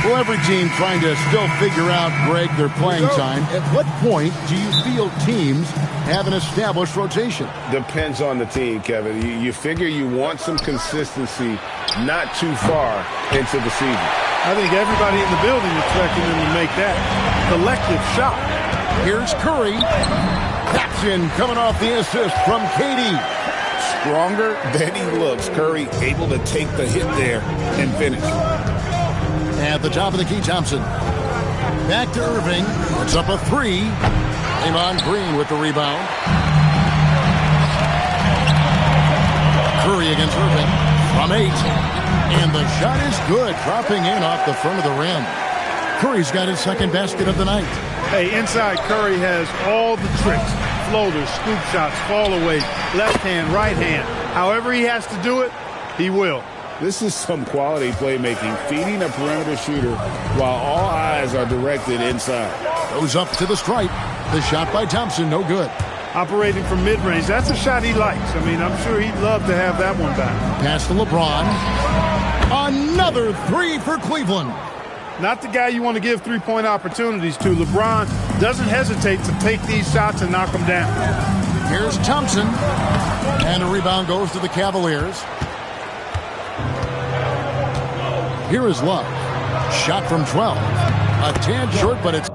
Well, every team trying to still figure out, Greg, their playing time. At what point do you feel teams have an established rotation? Depends on the team, Kevin. You figure you want some consistency not too far into the season. I think everybody in the building is expecting them to make that collective shot. Here's Curry. That's in, coming off the assist from KD. Stronger than he looks. Curry able to take the hit there and finish. At the top of the key, Thompson. Back to Irving. Puts up a three. Draymond Green with the rebound. Curry against Irving from 8. And the shot is good, dropping in off the front of the rim. Curry's got his second basket of the night. Hey, inside Curry has all the tricks. Floaters, scoop shots, fall away, left hand, right hand. However he has to do it, he will. This is some quality playmaking, feeding a perimeter shooter while all eyes are directed inside. Goes up to the stripe. The shot by Thompson, no good. Operating from mid-range, that's a shot he likes. I mean, I'm sure he'd love to have that one back. Pass to LeBron. Another three for Cleveland. Not the guy you want to give three-point opportunities to. LeBron doesn't hesitate to take these shots and knock them down. Here's Thompson. And a rebound goes to the Cavaliers. Here is Love. Shot from 12. A tad short, but it's...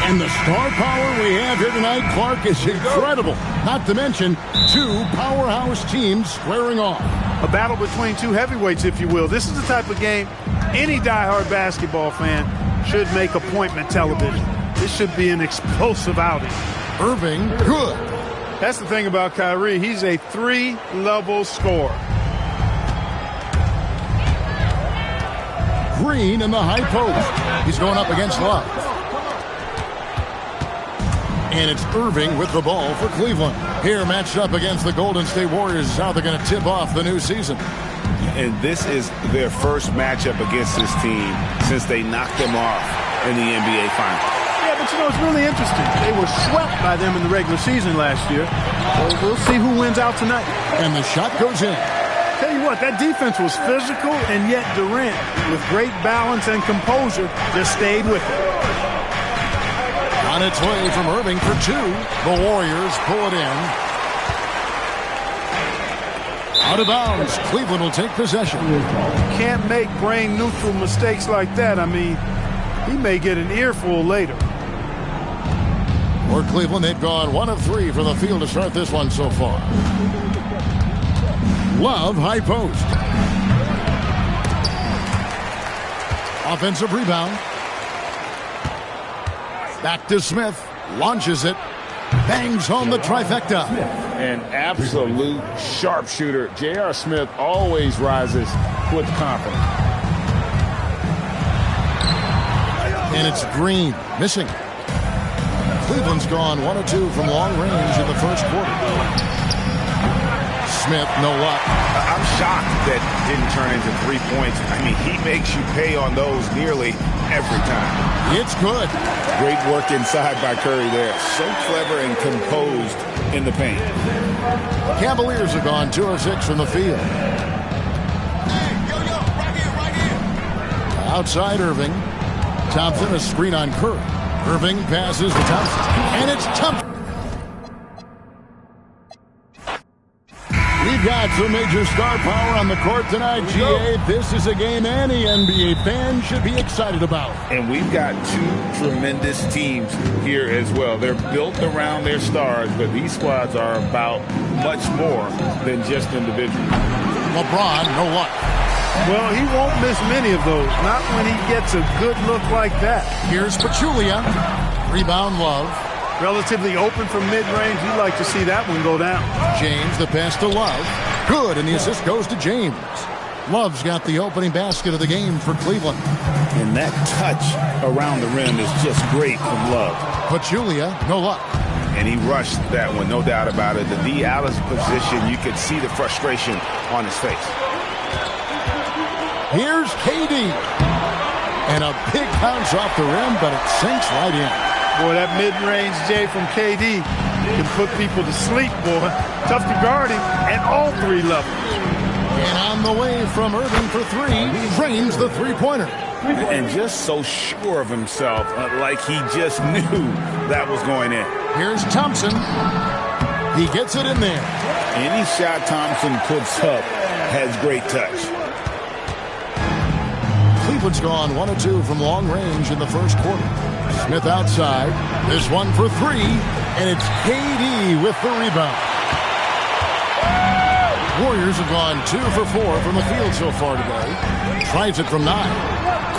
And the star power we have here tonight, Clark, is incredible. Not to mention, two powerhouse teams squaring off. A battle between two heavyweights, if you will. This is the type of game any diehard basketball fan should make appointment television. This should be an explosive outing. Irving, good. That's the thing about Kyrie. He's a three-level scorer. Green in the high post. He's going up against Love. And it's Irving with the ball for Cleveland. Here matched up against the Golden State Warriors is how they're going to tip off the new season. And this is their first matchup against this team since they knocked them off in the NBA Finals. Yeah, but you know, it's really interesting. They were swept by them in the regular season last year. So we'll see who wins out tonight. And the shot goes in. Tell you what, that defense was physical, and yet Durant, with great balance and composure, just stayed with it. On its way from Irving for two. The Warriors pull it in. Out of bounds. Cleveland will take possession. Can't make brain-neutral mistakes like that. I mean, he may get an earful later. For Cleveland, they've gone 1 of 3 from the field to start this one so far. Love, high post. Offensive rebound. Back to Smith. Launches it. Bangs home the trifecta. An absolute sharpshooter. J.R. Smith always rises with confidence. And it's Green. Missing. Cleveland's gone 1 of 2 from long range in the first quarter. Smith, no luck. I'm shocked that didn't turn into 3 points. I mean, he makes you pay on those nearly every time. It's good. Great work inside by Curry there. So clever and composed in the paint. Cavaliers have gone 2 of 6 from the field. Outside Irving. Thompson, a screen on Curry. Irving passes to Thompson. And it's Thompson. We've got some major star power on the court tonight, GA. This is a game any NBA fan should be excited about. And we've got two tremendous teams here as well. They're built around their stars, but these squads are about much more than just individuals. LeBron, no luck. Well, he won't miss many of those. Not when he gets a good look like that. Here's Pachulia. Rebound, Love. Relatively open from mid-range. You'd like to see that one go down. James, the pass to Love. Good, and the assist goes to James. Love's got the opening basket of the game for Cleveland. And that touch around the rim is just great from Love. Pachulia, no luck. And he rushed that one, no doubt about it. The D. Alice position, you could see the frustration on his face. Here's KD. And a big bounce off the rim, but it sinks right in. Boy, that mid-range J from KD can put people to sleep, boy. Tough to guard him at all 3 levels. And on the way from Irving for three, drains the three-pointer. And just so sure of himself, like he just knew that was going in. Here's Thompson. He gets it in there. Any shot Thompson puts up has great touch. Cleveland's gone 1 of 2 from long range in the first quarter. Smith outside. This one for three, and it's KD with the rebound. Warriors have gone 2 for 4 from the field so far today. Tries it from 9.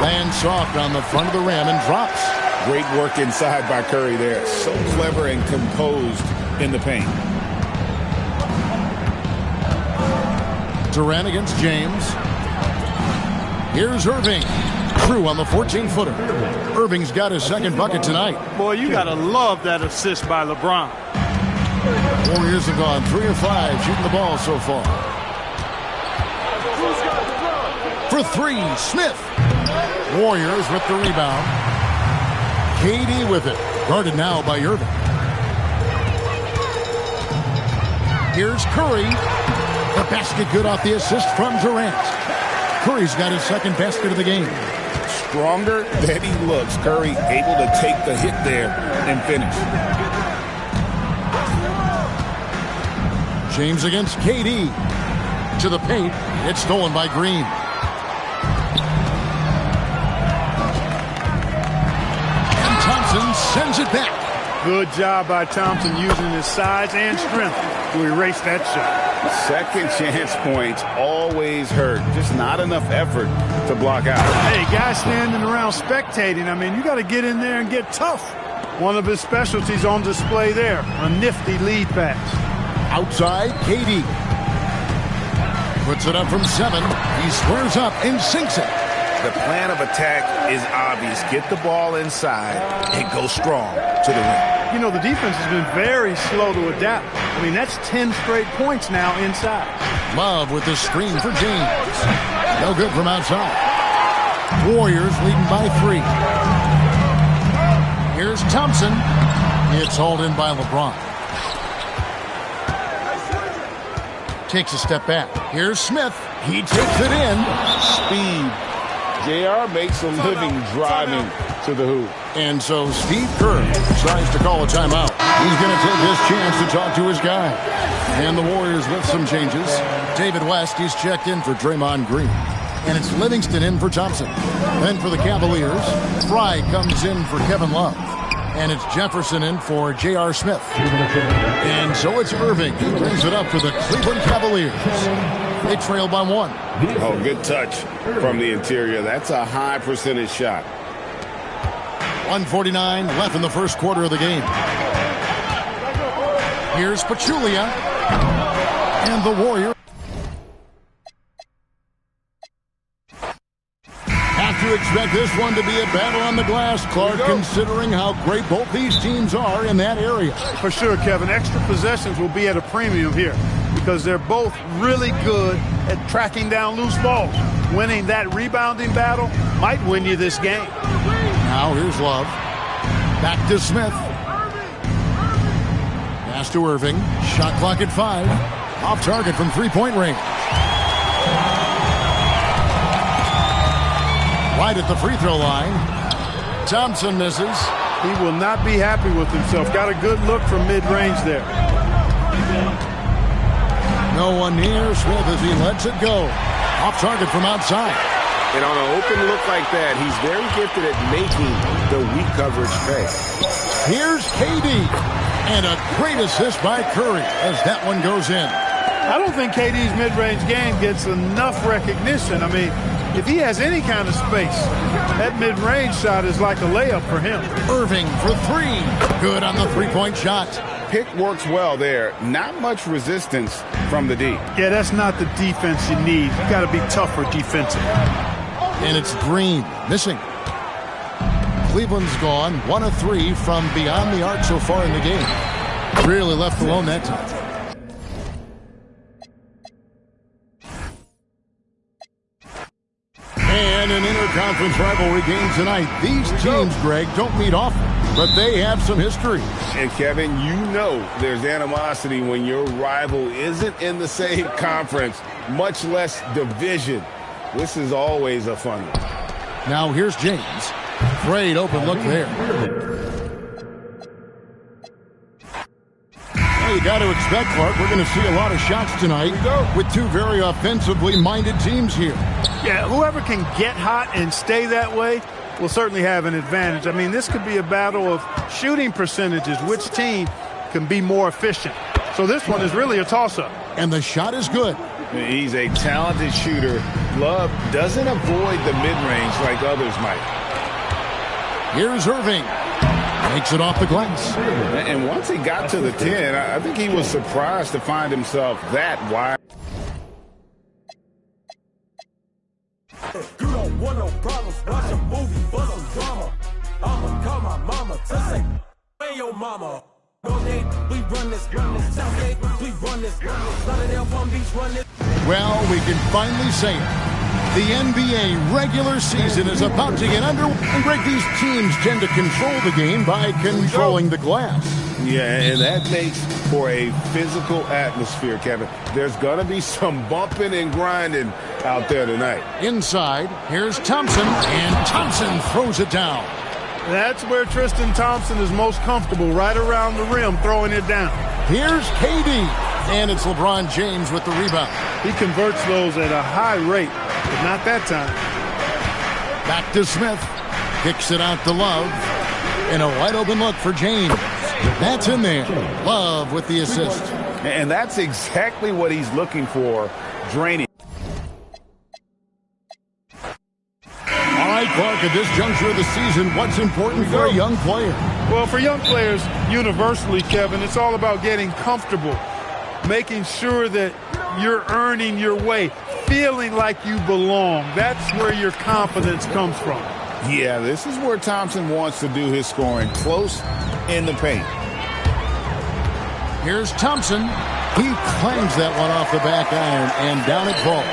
Lands soft on the front of the rim and drops. Great work inside by Curry there. So clever and composed in the paint. Durant against James. Here's Irving. True on the 14-footer. Irving's got his second bucket tonight. Boy, you got to love that assist by LeBron. Warriors have gone 3 of 5 shooting the ball so far. For three, Smith. Warriors with the rebound. KD with it. Guarded now by Irving. Here's Curry. The basket good off the assist from Durant. Curry's got his second basket of the game. Stronger than he looks. Curry able to take the hit there and finish. James against KD. To the paint. It's stolen by Green. And Thompson sends it back. Good job by Thompson using his size and strength to erase that shot. Second chance points always hurt. Just not enough effort to block out. Hey, guys standing around spectating, I mean, you got to get in there and get tough. One of his specialties on display there, a nifty lead pass. Outside, KD. Puts it up from 7. He squares up and sinks it. The plan of attack is obvious. Get the ball inside and go strong to the rim. You know, the defense has been very slow to adapt. I mean, that's 10 straight points now inside. Love with the screen for James. No good from outside. Warriors leading by 3. Here's Thompson. It's hauled in by LeBron. Takes a step back. Here's Smith. He takes it in. Speed. JR makes a living driving to the hoop. And so Steve Kerr decides to call a timeout. He's going to take this chance to talk to his guy. And the Warriors with some changes. David West, he's checked in for Draymond Green. And it's Livingston in for Thompson. Then for the Cavaliers, Fry comes in for Kevin Love. And it's Jefferson in for J.R. Smith. And so it's Irving who brings it up for the Cleveland Cavaliers. They trail by 1. Oh, good touch from the interior. That's a high percentage shot. 1:49 left in the first quarter of the game. Here's Pachulia. And the Warriors have to expect this one to be a battle on the glass, Clark, considering how great both these teams are in that area. For sure, Kevin. Extra possessions will be at a premium here because they're both really good at tracking down loose balls. Winning that rebounding battle might win you this game. Now here's Love. Back to Smith. Pass to Irving. Shot clock at 5. Off target from three-point range. Right at the free throw line. Thompson misses. He will not be happy with himself. Got a good look from mid-range there. No one near Smith as he lets it go. Off target from outside. And on an open look like that, he's very gifted at making the weak coverage pay. Here's KD. And a great assist by Curry as that one goes in. I don't think KD's mid-range game gets enough recognition. I mean, if he has any kind of space, that mid-range shot is like a layup for him. Irving for 3. Good on the three-point shot. Pick works well there. Not much resistance from the D. Yeah, that's not the defense you need. You got to be tougher defensively. And it's Green missing. Cleveland's gone 1 of 3 from beyond the arc so far in the game. Really left alone that time. And an interconference rivalry game tonight. These teams, Greg, don't meet often, but they have some history. And, Kevin, you know there's animosity when your rival isn't in the same conference, much less division. This is always a fun one. Now here's James. Great open look there. Well, you got to expect, Clark, we're going to see a lot of shots tonight with two very offensively minded teams here. Yeah, whoever can get hot and stay that way will certainly have an advantage. I mean, this could be a battle of shooting percentages. Which team can be more efficient? So this one is really a toss-up. And the shot is good. He's a talented shooter. Love doesn't avoid the mid-range like others might. Here's Irving. Makes it off the glass. And once he got to the 10, I think he was surprised to find himself that wide. You don't want no problems, watch a movie for some drama. I'ma call my mama to say, hey, your mama. We run this, we run this, Lauderdale, Palm Beach, run this. Well, we can finally say it. The NBA regular season is about to get underway. And Greg, these teams tend to control the game by controlling the glass. Yeah, and that makes for a physical atmosphere, Kevin. There's going to be some bumping and grinding out there tonight. Inside, here's Thompson, and Thompson throws it down. That's where Tristan Thompson is most comfortable, right around the rim, throwing it down. Here's KD, and it's LeBron James with the rebound. He converts those at a high rate, but not that time. Back to Smith. Kicks it out to Love. And a wide open look for James. That's in there. Love with the assist. And that's exactly what he's looking for, draining. Clark, at this juncture of the season, what's important for a young player? Well, for young players, universally, Kevin, it's all about getting comfortable, making sure that you're earning your way, feeling like you belong. That's where your confidence comes from. Yeah, this is where Thompson wants to do his scoring, close in the paint. Here's Thompson. He clangs that one off the back iron, and down it falls.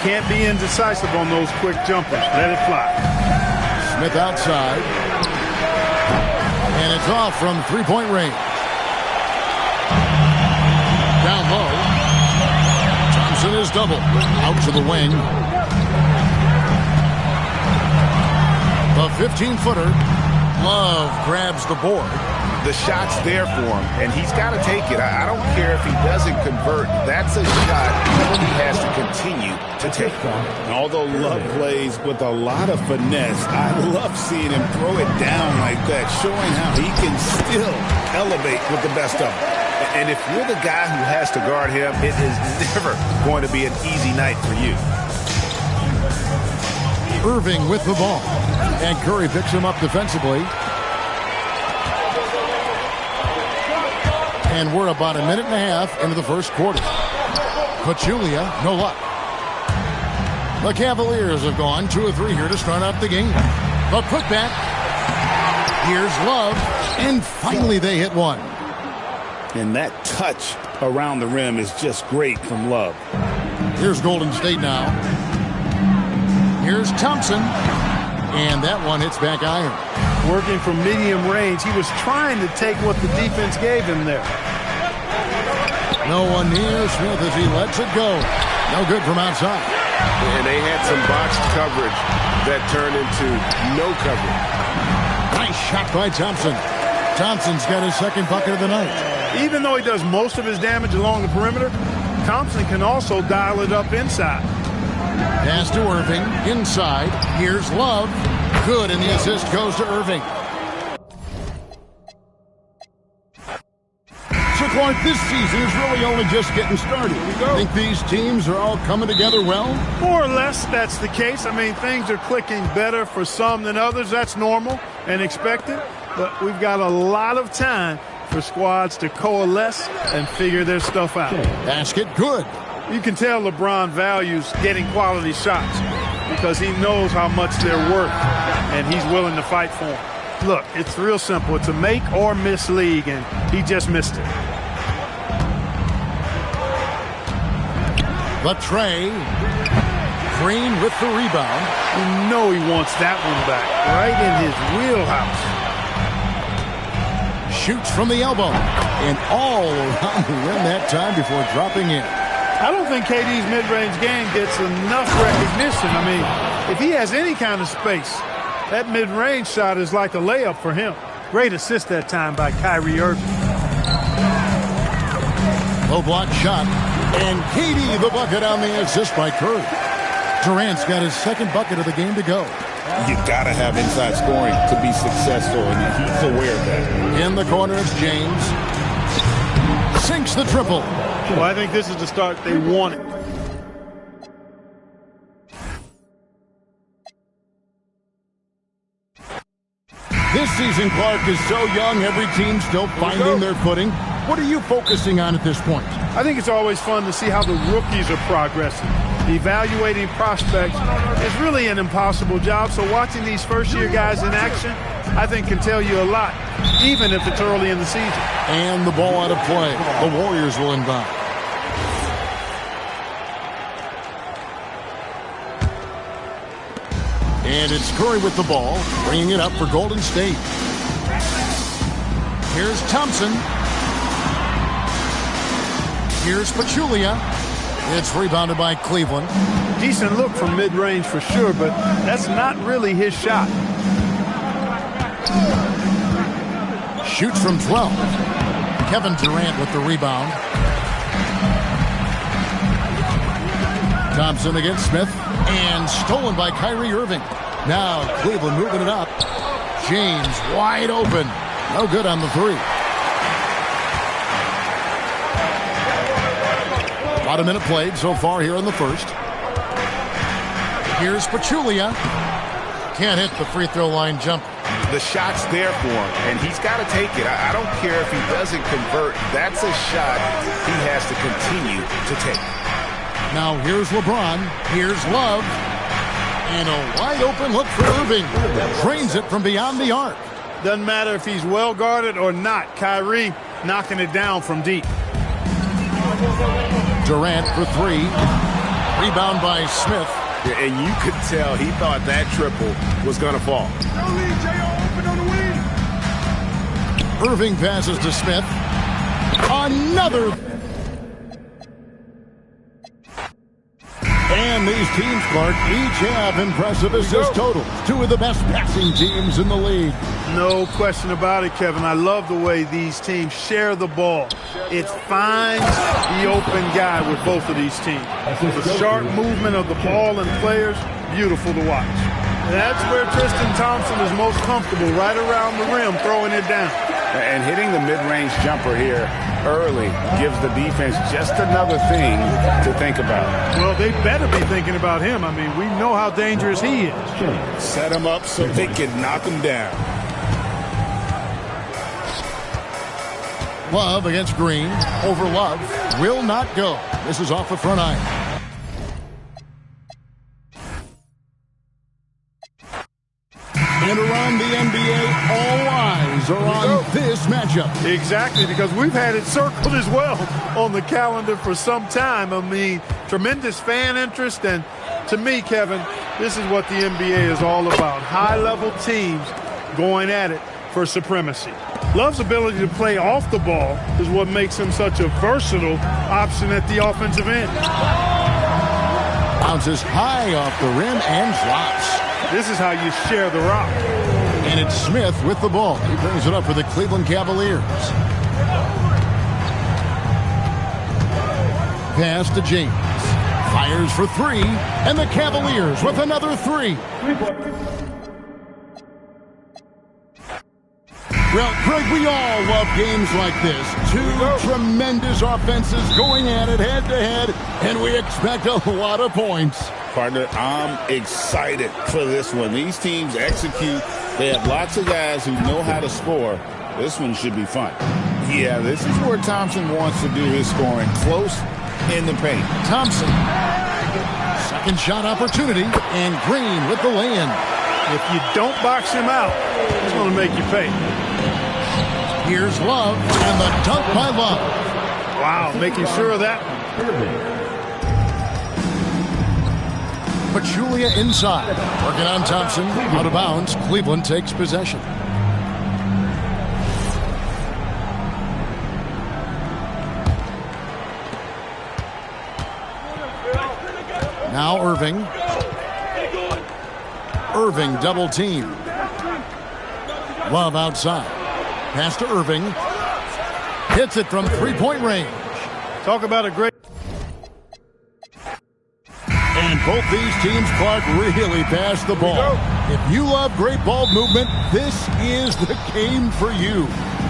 Can't be indecisive on those quick jumpers. Let it fly. Smith outside. And it's off from three-point range. Down low. Thompson is doubled. Out to the wing. The 15-footer. Love grabs the board. The shot's there for him, and he's got to take it. I don't care if he doesn't convert. That's a shot he has to continue to take. And although Love plays with a lot of finesse, I love seeing him throw it down like that, showing how he can still elevate with the best of them. And if you're the guy who has to guard him, it is never going to be an easy night for you. Irving with the ball. And Curry picks him up defensively. And we're about a minute and a half into the first quarter. Pachulia, no luck. The Cavaliers have gone 2 of 3 here to start out the game. The putback. Here's Love. And finally they hit one. And that touch around the rim is just great from Love. Here's Golden State now. Here's Thompson. And that one hits back iron. Working from medium range, he was trying to take what the defense gave him there. No one near Smith as he lets it go. No good from outside. And they had some boxed coverage that turned into no coverage. Nice shot by Thompson. Thompson's got his second bucket of the night. Even though he does most of his damage along the perimeter, Thompson can also dial it up inside. Pass to Irving. Inside. Here's Love. Good, and the assist goes to Irving. So, Clark, this season is really only just getting started. You think these teams are all coming together well? More or less, that's the case. I mean, things are clicking better for some than others. That's normal and expected. But we've got a lot of time for squads to coalesce and figure their stuff out. Basket good. You can tell LeBron values getting quality shots because he knows how much they're worth, and he's willing to fight for them. Look, it's real simple. It's a make or miss league, and he just missed it. The tray. Green with the rebound. You know he wants that one back, right in his wheelhouse. Shoots from the elbow. And all around the rim that time before dropping in. I don't think KD's mid-range game gets enough recognition. I mean, if he has any kind of space, that mid-range shot is like a layup for him. Great assist that time by Kyrie Irving. Low block shot. And KD the bucket on the assist by Curry. Durant's got his second bucket of the game to go. You got to have inside scoring to be successful, and he's aware of that. In the corner, it's James. Sinks the triple. Well, I think this is the start they wanted. This season, Clark, is so young, every team still finding their footing. What are you focusing on at this point? I think it's always fun to see how the rookies are progressing. Evaluating prospects is really an impossible job, so watching these first-year guys in action, I think can tell you a lot, even if it's early in the season. And the ball out of play. The Warriors will inbound. And it's Curry with the ball, bringing it up for Golden State. Here's Thompson. Here's Pachulia. It's rebounded by Cleveland. Decent look from mid-range for sure, but that's not really his shot. Shoots from 12. Kevin Durant with the rebound. Thompson against Smith. And stolen by Kyrie Irving. Now Cleveland moving it up. James wide open. No good on the three. About a minute played so far here in the first. Here's Pachulia. Can't hit the free throw line jump. The shot's there for him, and he's got to take it. I don't care if he doesn't convert. That's a shot he has to continue to take. Now here's LeBron. Here's Love. And a wide open look for Irving. Drains it from beyond the arc. Doesn't matter if he's well guarded or not. Kyrie knocking it down from deep. Durant for three. Rebound by Smith. And you could tell he thought that triple was going to fall. Irving passes to Smith. Another. And these teams, Clark, each have impressive assist totals. Two of the best passing teams in the league. No question about it, Kevin. I love the way these teams share the ball. It finds the open guy with both of these teams. The sharp movement of the ball and players, beautiful to watch. That's where Tristan Thompson is most comfortable, right around the rim, throwing it down. And hitting the mid-range jumper here early gives the defense just another thing to think about. Well, they better be thinking about him. I mean, we know how dangerous he is. Set him up so they can knock him down. Love against Green. Over Love. Will not go. This is off the front iron. And around the NBA, all eyes are on this matchup. Exactly, because we've had it circled as well on the calendar for some time. I mean, tremendous fan interest, and to me, Kevin, this is what the NBA is all about. High-level teams going at it for supremacy. Love's ability to play off the ball is what makes him such a versatile option at the offensive end. Bounces high off the rim and drops. This is how you share the rock. And it's Smith with the ball. He brings it up for the Cleveland Cavaliers. Pass to James. Fires for three. And the Cavaliers with another three. Well, Greg, we all love games like this. Two tremendous offenses going at it head-to-head, and we expect a lot of points. Partner, I'm excited for this one. These teams execute. They have lots of guys who know how to score. This one should be fun. Yeah, this is where Thompson wants to do his scoring, close in the paint. Thompson. Second shot opportunity, and Green with the lay-in. If you don't box him out, he's going to make you pay. Here's Love, and the dunk by Love. Wow, making sure of that. Pachulia inside. Working on Thompson. Out of bounds. Cleveland takes possession. Now Irving. Irving double team. Love outside. Pass to Irving. Hits it from three-point range. Talk about a great... And both these teams, Clark, really pass the ball. If you love great ball movement, this is the game for you.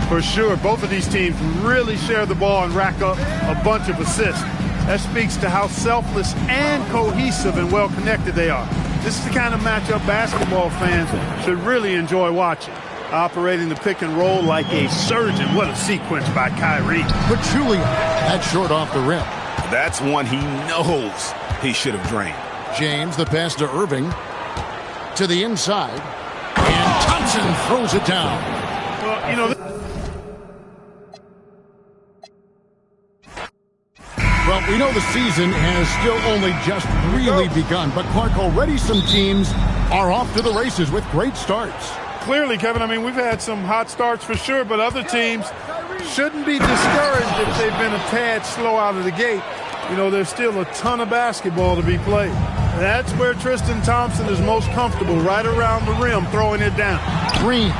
For sure, both of these teams really share the ball and rack up a bunch of assists. That speaks to how selfless and cohesive and well-connected they are. This is the kind of matchup basketball fans should really enjoy watching. Operating the pick and roll like a surgeon. What a sequence by Kyrie. Pachulia, that's short off the rim. That's one he knows he should have drained. James, the pass to Irving. To the inside. And Thompson throws it down. Well, you know... Well, we know the season has still only just really begun, but Clark, already some teams are off to the races with great starts. Clearly, Kevin, I mean, we've had some hot starts for sure, but other teams shouldn't be discouraged if they've been a tad slow out of the gate. You know, there's still a ton of basketball to be played. That's where Tristan Thompson is most comfortable, right around the rim, throwing it down. Green,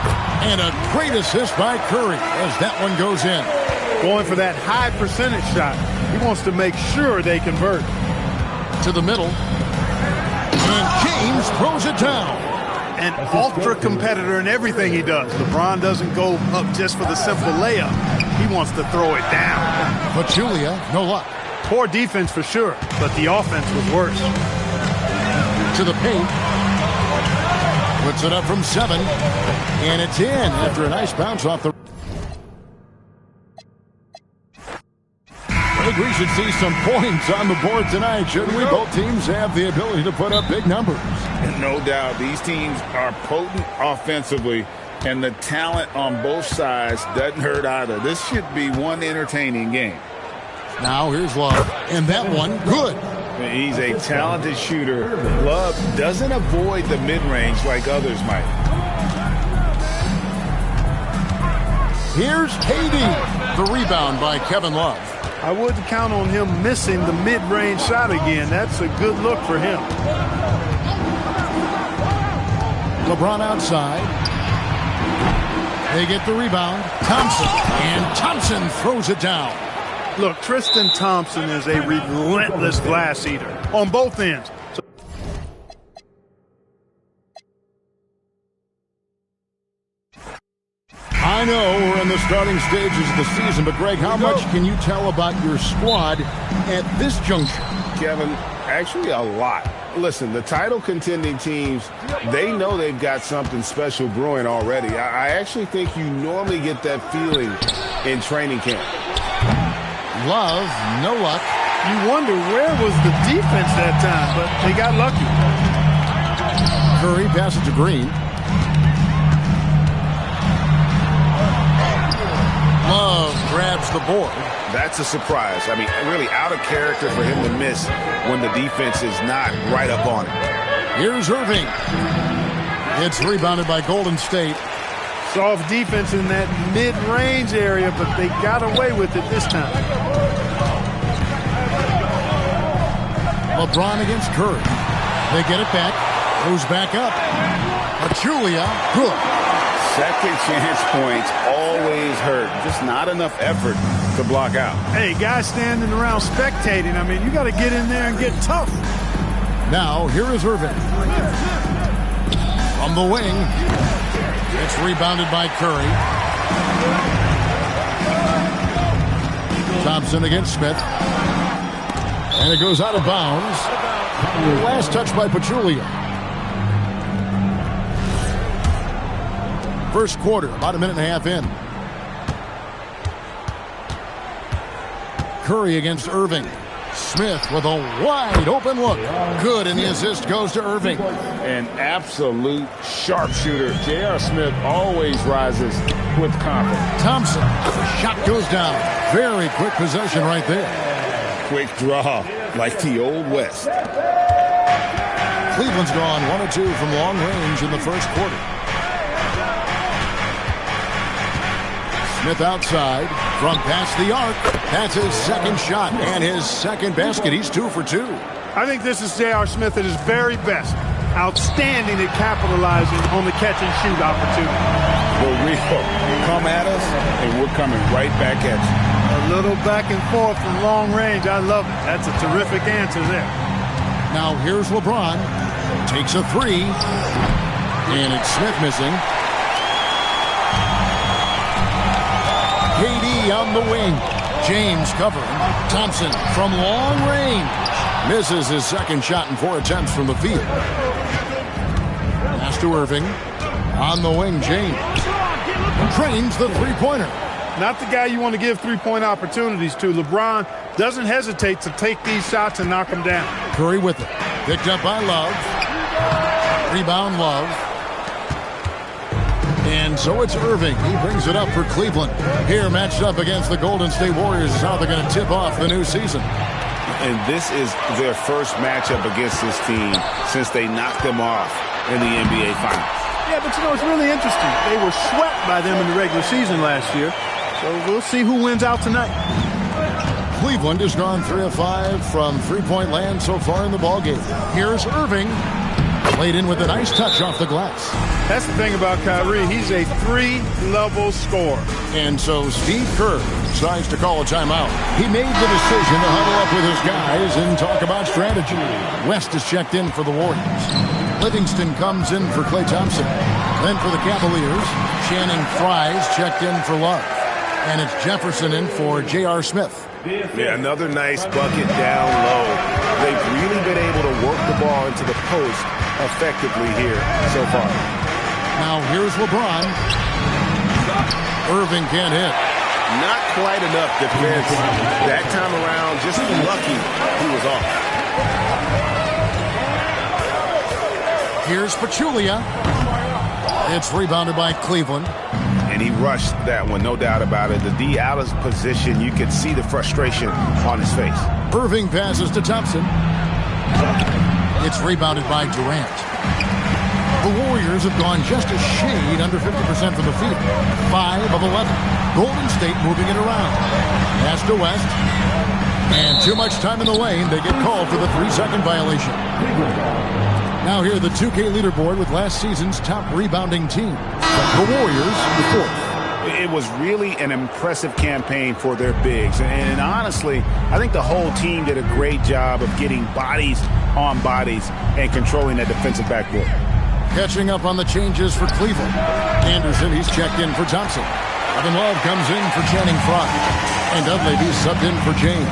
and a great assist by Curry as that one goes in. Going for that high percentage shot. He wants to make sure they convert. To the middle. And James throws it down. An ultra competitor in everything he does. LeBron doesn't go up just for the simple layup. He wants to throw it down. Pachulia, no luck. Poor defense for sure, but the offense was worse. To the paint. Puts it up from 7. And it's in after a nice bounce off the... I think we should see some points on the board tonight, shouldn't we? Both teams have the ability to put up big numbers. And no doubt, these teams are potent offensively, and the talent on both sides doesn't hurt either. This should be one entertaining game. Now here's Love, and that one, good. He's a talented shooter. Love doesn't avoid the mid-range like others might. Here's KD. The rebound by Kevin Love. I wouldn't count on him missing the mid-range shot again. That's a good look for him. LeBron outside. They get the rebound. Thompson. And Thompson throws it down. Look, Tristan Thompson is a relentless glass eater on both ends. I know we're in the starting stages of the season, but Greg, how much can you tell about your squad at this juncture? Kevin, actually a lot. Listen, the title contending teams, they know they've got something special brewing already. I actually think you normally get that feeling in training camp. Love, no luck. You wonder where was the defense that time, but they got lucky. Curry passes to Green. Love grabs the board. That's a surprise. I mean, really out of character for him to miss when the defense is not right up on him. Here's Irving. It's rebounded by Golden State. Soft defense in that mid-range area, but they got away with it this time. LeBron against Curry. They get it back. Goes back up. Pachulia, good. Second chance points always hurt. Just not enough effort to block out. Hey, guys standing around spectating, I mean, you got to get in there and get tough. Now, here is Irving. From the wing. It's rebounded by Curry. Thompson against Smith. And it goes out of bounds. Last touch by Pachulia. First quarter, about a minute and a half in. Curry against Irving. Smith with a wide open look. Good, and the assist goes to Irving. An absolute sharpshooter. J.R. Smith always rises with confidence. Thompson, shot goes down. Very quick possession right there. Quick draw, like the Old West. Cleveland's gone 1 of 2 from long range in the first quarter. Smith outside from past the arc. That's his second shot and his second basket. He's 2 for 2. I think this is J.R. Smith at his very best. Outstanding at capitalizing on the catch-and-shoot opportunity. For real. Come at us, and we're coming right back at you. A little back and forth from long range. I love it. That's a terrific answer there. Now here's LeBron. Takes a three. And it's Smith missing. KD on the wing. James covering. Thompson from long range. Misses his second shot in 4 attempts from the field. Pass to Irving. On the wing, James. Drains the three-pointer. Not the guy you want to give three-point opportunities to. LeBron doesn't hesitate to take these shots and knock them down. Curry with it. Picked up by Love. Rebound, Love. And so it's Irving. He brings it up for Cleveland. Here matched up against the Golden State Warriors is how they're going to tip off the new season. And this is their first matchup against this team since they knocked them off in the NBA Finals. Yeah, but you know, it's really interesting. They were swept by them in the regular season last year. So we'll see who wins out tonight. Cleveland has gone 3 of 5 from three-point land so far in the ballgame. Here's Irving. Played in with a nice touch off the glass. That's the thing about Kyrie. He's a three-level scorer. And so Steve Kerr decides to call a timeout. He made the decision to huddle up with his guys and talk about strategy. West is checked in for the Warriors. Livingston comes in for Klay Thompson. Then for the Cavaliers, Channing Frye's checked in for Love. And it's Jefferson in for J.R. Smith. Yeah, another nice bucket down low. They've really been able to work the ball into the post effectively here so far. Now here's LeBron. Irving can't hit. Not quite enough defense. That time around, just lucky he was off. Here's Pachulia. It's rebounded by Cleveland. And he rushed that one, no doubt about it. The D out of position, you could see the frustration on his face. Irving passes to Thompson. It's rebounded by Durant. The Warriors have gone just a shade under 50% from the field. 5 of 11. Golden State moving it around. Pass to West. And too much time in the lane. They get called for the 3-second violation. Now here the 2K leaderboard with last season's top rebounding team. The Warriors, the 4th. It was really an impressive campaign for their bigs. And honestly, I think the whole team did a great job of getting bodies on bodies and controlling that defensive backboard. Catching up on the changes for Cleveland. Anderson, he's checked in for Thompson. Kevin Love comes in for Channing Frye. And Dudley, he's subbed in for James.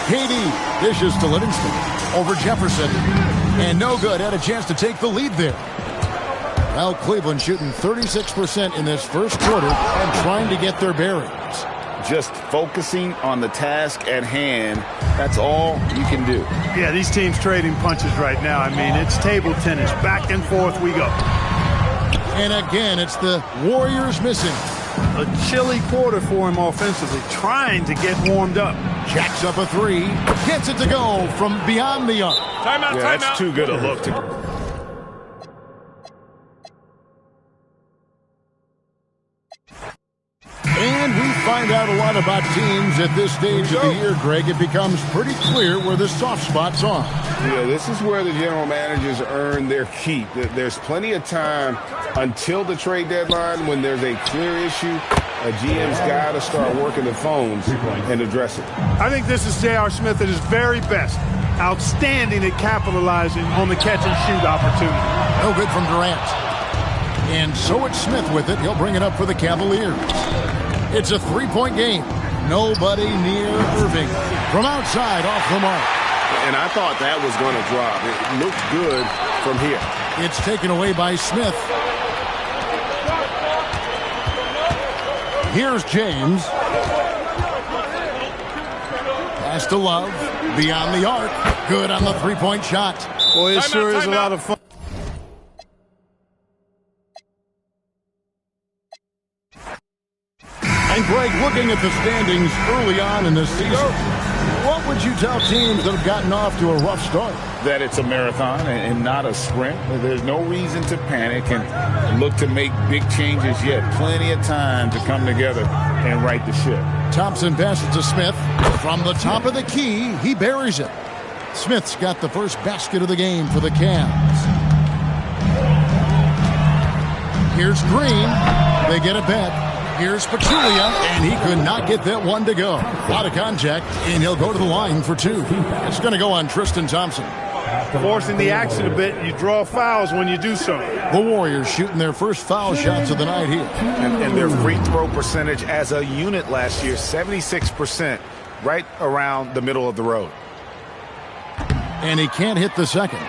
KD dishes to Livingston over Jefferson. And no good, had a chance to take the lead there. Well, Cleveland shooting 36% in this first quarter and trying to get their bearings. Just focusing on the task at hand, that's all you can do. Yeah, these teams trading punches right now. I mean, it's table tennis. Back and forth we go. And again, it's the Warriors missing. A chilly quarter for him offensively, trying to get warmed up. Jacks up a 3, gets it to go from beyond the arc. Timeout, yeah, that's too good a look to... And we find out a lot about teams at this stage of the year, Greg. It becomes pretty clear where the soft spots are. Yeah, this is where the general managers earn their keep. There's plenty of time until the trade deadline when there's a clear issue. A GM's got to start working the phones and address it. I think this is J.R. Smith at his very best. Outstanding at capitalizing on the catch-and-shoot opportunity. No good from Durant. And so it's Smith with it. He'll bring it up for the Cavaliers. It's a 3-point game. Nobody near Irving. From outside, off the mark. And I thought that was going to drop. It looked good from here. It's taken away by Smith. Here's James. Pass to Love. Beyond the arc. Good on the 3-point shot. Boy, it sure is a lot of fun. And Greg, looking at the standings early on in this season, what would you tell teams that have gotten off to a rough start? That it's a marathon and not a sprint. There's no reason to panic and look to make big changes yet. Plenty of time to come together and right the ship. Thompson passes to Smith. From the top of the key, he buries it. Smith's got the first basket of the game for the Cavs. Here's Green. They get a bet. Here's Pachulia, and he could not get that one to go. A lot of contact, and he'll go to the line for two. It's going to go on Tristan Thompson. Forcing the action a bit, you draw fouls when you do so. The Warriors shooting their first foul shots of the night here. And their free throw percentage as a unit last year, 76%, right around the middle of the road. And he can't hit the second.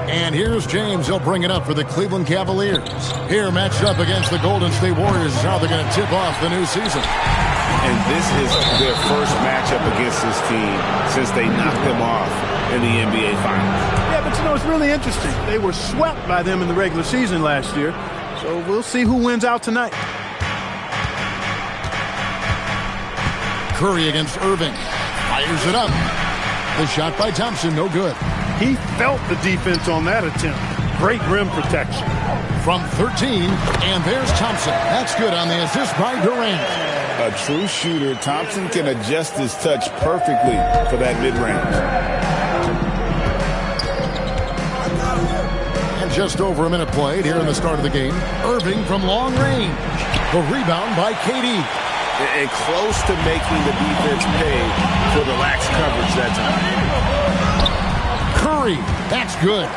And here's James. He'll bring it up for the Cleveland Cavaliers. Here, matched up against the Golden State Warriors, is how they're going to tip off the new season. And this is their first matchup against this team since they knocked them off in the NBA Finals. Yeah, but you know, it's really interesting. They were swept by them in the regular season last year. So we'll see who wins out tonight. Curry against Irving. Fires it up. The shot by Thompson, no good. He felt the defense on that attempt. Great rim protection. From 13, and there's Thompson. That's good on the assist by Durant. A true shooter, Thompson can adjust his touch perfectly for that mid-range. And just over a minute played here in the start of the game. Irving from long range. The rebound by KD. And close to making the defense pay for the lax coverage that time. Curry, that's good.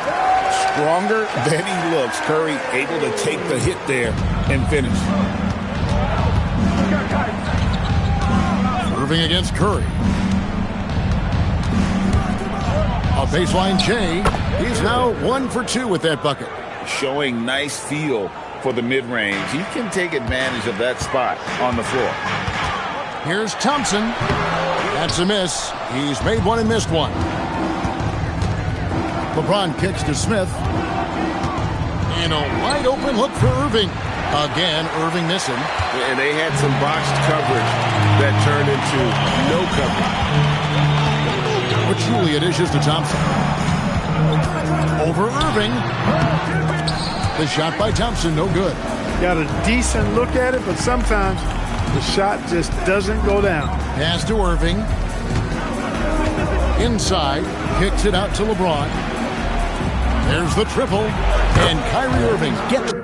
Stronger than he looks. Curry able to take the hit there and finish. Irving against Curry. A baseline Jay. He's now 1 for 2 with that bucket. Showing nice feel for the mid-range. He can take advantage of that spot on the floor. Here's Thompson. That's a miss. He's made one and missed one. LeBron kicks to Smith. And a wide open look for Irving. Again, Irving missing. And they had some botched coverage that turned into no coverage. Pachulia dishes to Thompson. Over Irving. The shot by Thompson, no good. Got a decent look at it, but sometimes the shot just doesn't go down. Pass to Irving. Inside. Kicks it out to LeBron. There's the triple. And Kyrie Irving gets it.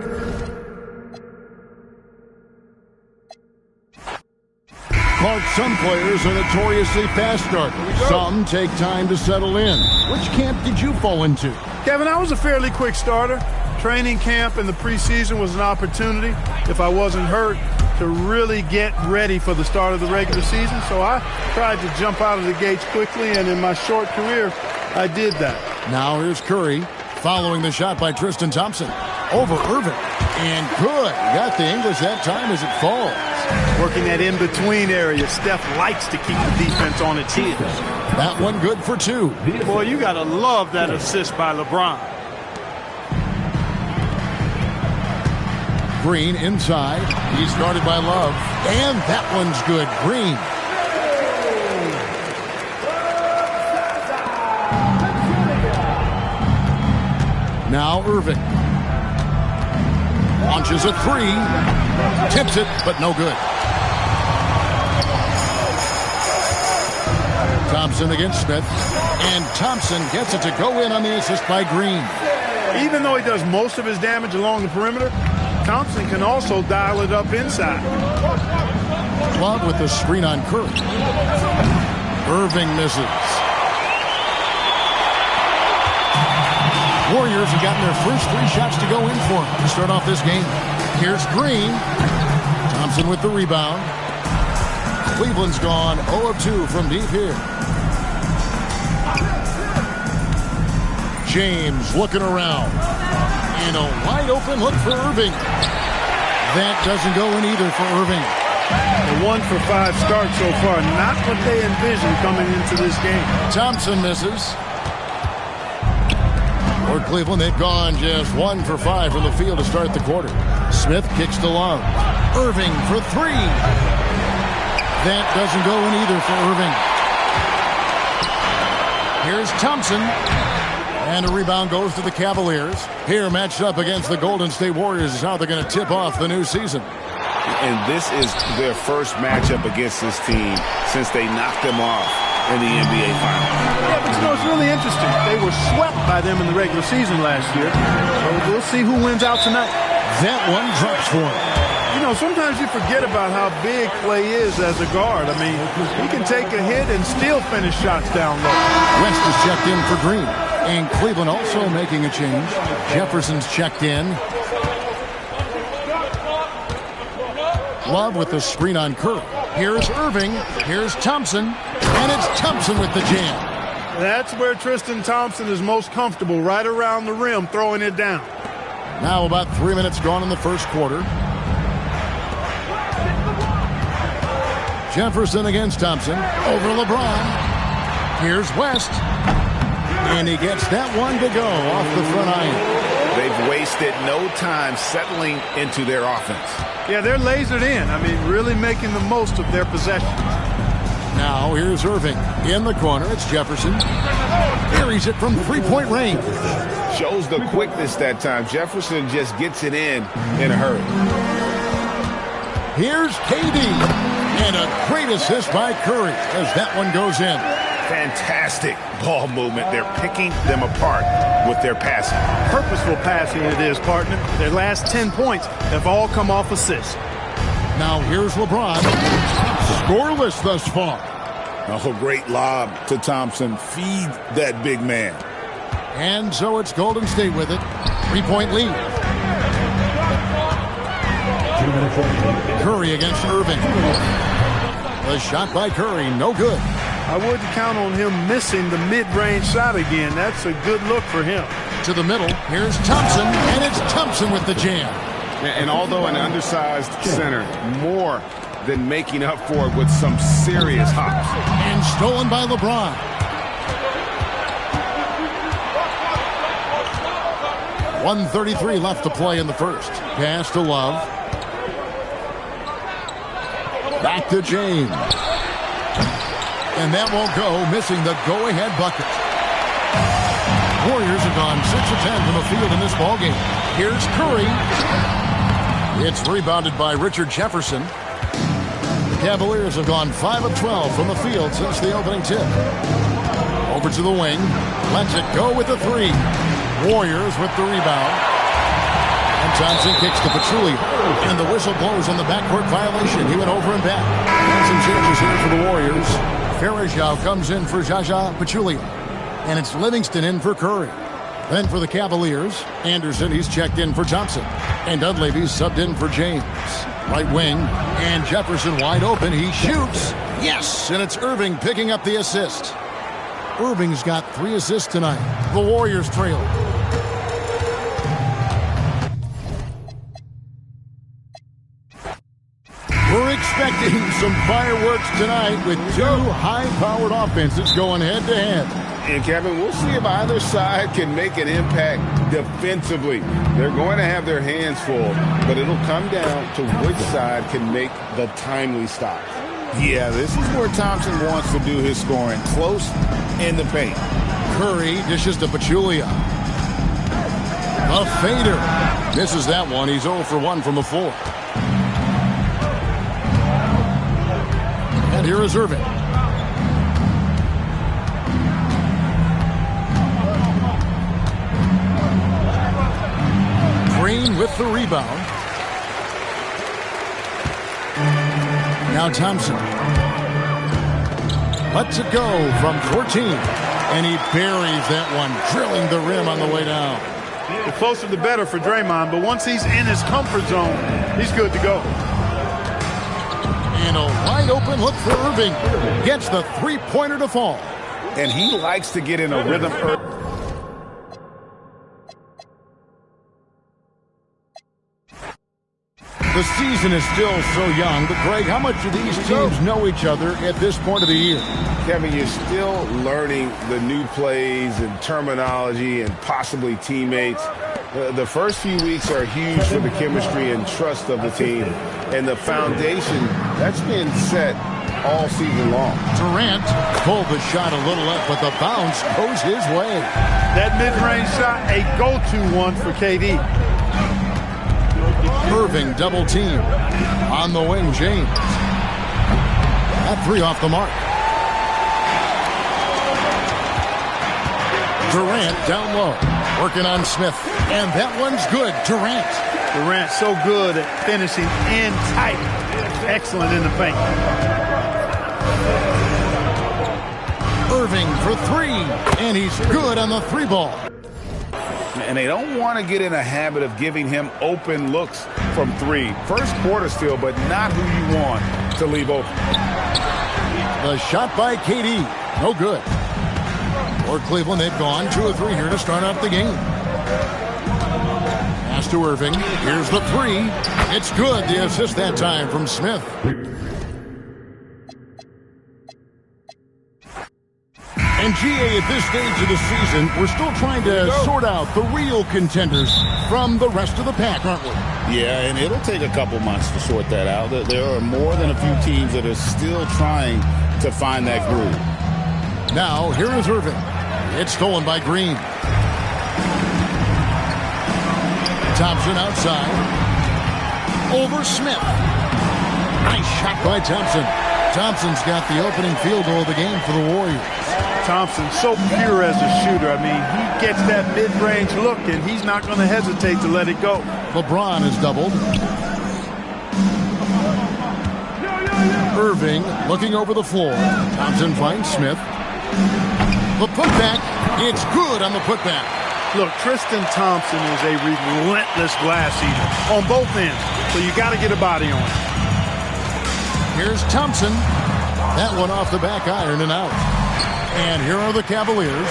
Clark, some players are notoriously fast starters. Some take time to settle in. Which camp did you fall into? Kevin, I was a fairly quick starter. Training camp in the preseason was an opportunity, if I wasn't hurt, to really get ready for the start of the regular season. So I tried to jump out of the gates quickly, and in my short career, I did that. Now here's Curry following the shot by Tristan Thompson. Over Irving. And good. Got the English that time as it falls. Working that in-between area. Steph likes to keep the defense on its heels. That one good for 2. Boy, you got to love that assist by LeBron. Green inside. He's guarded by Love. And that one's good. Green. Now Irving. Launches a 3. Tips it, but no good. Thompson against Smith. And Thompson gets it to go in on the assist by Green. Even though he does most of his damage along the perimeter, Thompson can also dial it up inside. Love with the screen on Curry. Irving misses. Warriors have gotten their first 3 shots to go in for him to start off this game. Here's Green. Thompson with the rebound. Cleveland's gone 0 of 2 from deep here. James looking around. And a wide open look for Irving. That doesn't go in either for Irving. A 1 for 5 start so far. Not what they envisioned coming into this game. Thompson misses. For Cleveland, they've gone just 1 for 5 from the field to start the quarter. Smith kicks to Love. Irving for 3. That doesn't go in either for Irving. Here's Thompson. And a rebound goes to the Cavaliers. Here, matched up against the Golden State Warriors, is how they're going to tip off the new season. And this is their first matchup against this team since they knocked them off in the NBA Finals. Yeah, but it's really interesting. They were swept by them in the regular season last year. So we'll see who wins out tonight. That one drops for him. You know, sometimes you forget about how big Clay is as a guard. I mean, he can take a hit and still finish shots down low. West is checked in for Green. And Cleveland also making a change. Jefferson's checked in. Love with the screen on Curry. Here's Irving. Here's Thompson. And it's Thompson with the jam. That's where Tristan Thompson is most comfortable, right around the rim, throwing it down. Now about 3 minutes gone in the first quarter. Jefferson against Thompson. Over LeBron. Here's West. And he gets that one to go off the front iron. They've wasted no time settling into their offense. Yeah, they're lasered in. I mean, really making the most of their possessions. Now here's Irving. In the corner, it's Jefferson. Carries it from three-point range. Shows the quickness that time. Jefferson just gets it in a hurry. Here's KD. And a great assist by Curry as that one goes in. Fantastic ball movement. They're picking them apart with their passing. Purposeful passing it is, partner. Their last 10 points have all come off assists. Now here's LeBron. Scoreless thus far. Oh, great lob to Thompson. Feed that big man. And so it's Golden State with it. 3-point lead. Curry against Irving. The shot by Curry, no good. I wouldn't count on him missing the mid-range shot again. That's a good look for him. To the middle, here's Thompson, and it's Thompson with the jam. And although an undersized center, more than making up for it with some serious hops. And stolen by LeBron. .133 left to play in the first. Pass to Love. Back to James. And that won't go, missing the go-ahead bucket. Warriors have gone 6 of 10 from the field in this ballgame. Here's Curry. It's rebounded by Richard Jefferson. The Cavaliers have gone 5 of 12 from the field since the opening tip. Over to the wing. Lets it go with the three. Warriors with the rebound. And Thompson kicks to Pachulia. And the whistle blows on the backcourt violation. He went over and back. And some changes here for the Warriors. Farajao comes in for Jaja Pachulia. And it's Livingston in for Curry. Then for the Cavaliers, Anderson, he's checked in for Thompson. And Dunleavy's subbed in for James. Right wing, and Jefferson wide open. He shoots. Yes, and it's Irving picking up the assist. Irving's got 3 assists tonight. The Warriors trail. We're expecting some fireworks tonight with 2 high-powered offenses going head-to-head. And, Kevin, we'll see if either side can make an impact defensively. They're going to have their hands full, but it'll come down to which side can make the timely stop. Yeah, this is where Thompson wants to do his scoring, close in the paint. Curry dishes to Pachulia. A fader. Misses that one. He's 0 for 1 from the floor. And here is Irving. Green with the rebound. Now Thompson. Lets it go from 14. And he buries that one, drilling the rim on the way down. The closer the better for Draymond, but once he's in his comfort zone, he's good to go. And a wide open look for Irving. Gets the three-pointer to fall. And he likes to get in a rhythm. The season is still so young, but Greg, how much do these teams know each other at this point of the year? Kevin, you're still learning the new plays and terminology and possibly teammates. The first few weeks are huge for the chemistry and trust of the team. And the foundation, that's been set all season long. Durant pulled the shot a little up, but the bounce goes his way. That mid-range shot, a go-to one for KD. Irving double team. On the wing, James. That three off the mark. Durant down low, working on Smith. And that one's good. Durant so good at finishing in tight. Excellent in the paint. Irving for three, and he's good on the three ball. And they don't want to get in a habit of giving him open looks from three. First quarter still, but not who you want to leave open. The shot by KD, no good. For Cleveland, they've gone 2 of 3 here to start off the game. Pass to Irving. Here's the three. It's good. The assist that time from Smith. And GA, at this stage of the season, we're still trying to sort out the real contenders from the rest of the pack, aren't we? Yeah, and it'll take a couple months to sort that out. There are more than a few teams that are still trying to find that groove. Now, here is Irving. It's stolen by Green. Thompson outside. Over Smith. Nice shot by Thompson. Thompson's got the opening field goal of the game for the Warriors. Thompson, so pure as a shooter. I mean, he gets that mid-range look, and he's not going to hesitate to let it go. LeBron is doubled. Irving looking over the floor. Thompson finds Smith. The putback, it's good on the putback. Look, Tristan Thompson is a relentless glass eater on both ends, so you got to get a body on him. Here's Thompson. That one off the back iron and out. And here are the Cavaliers.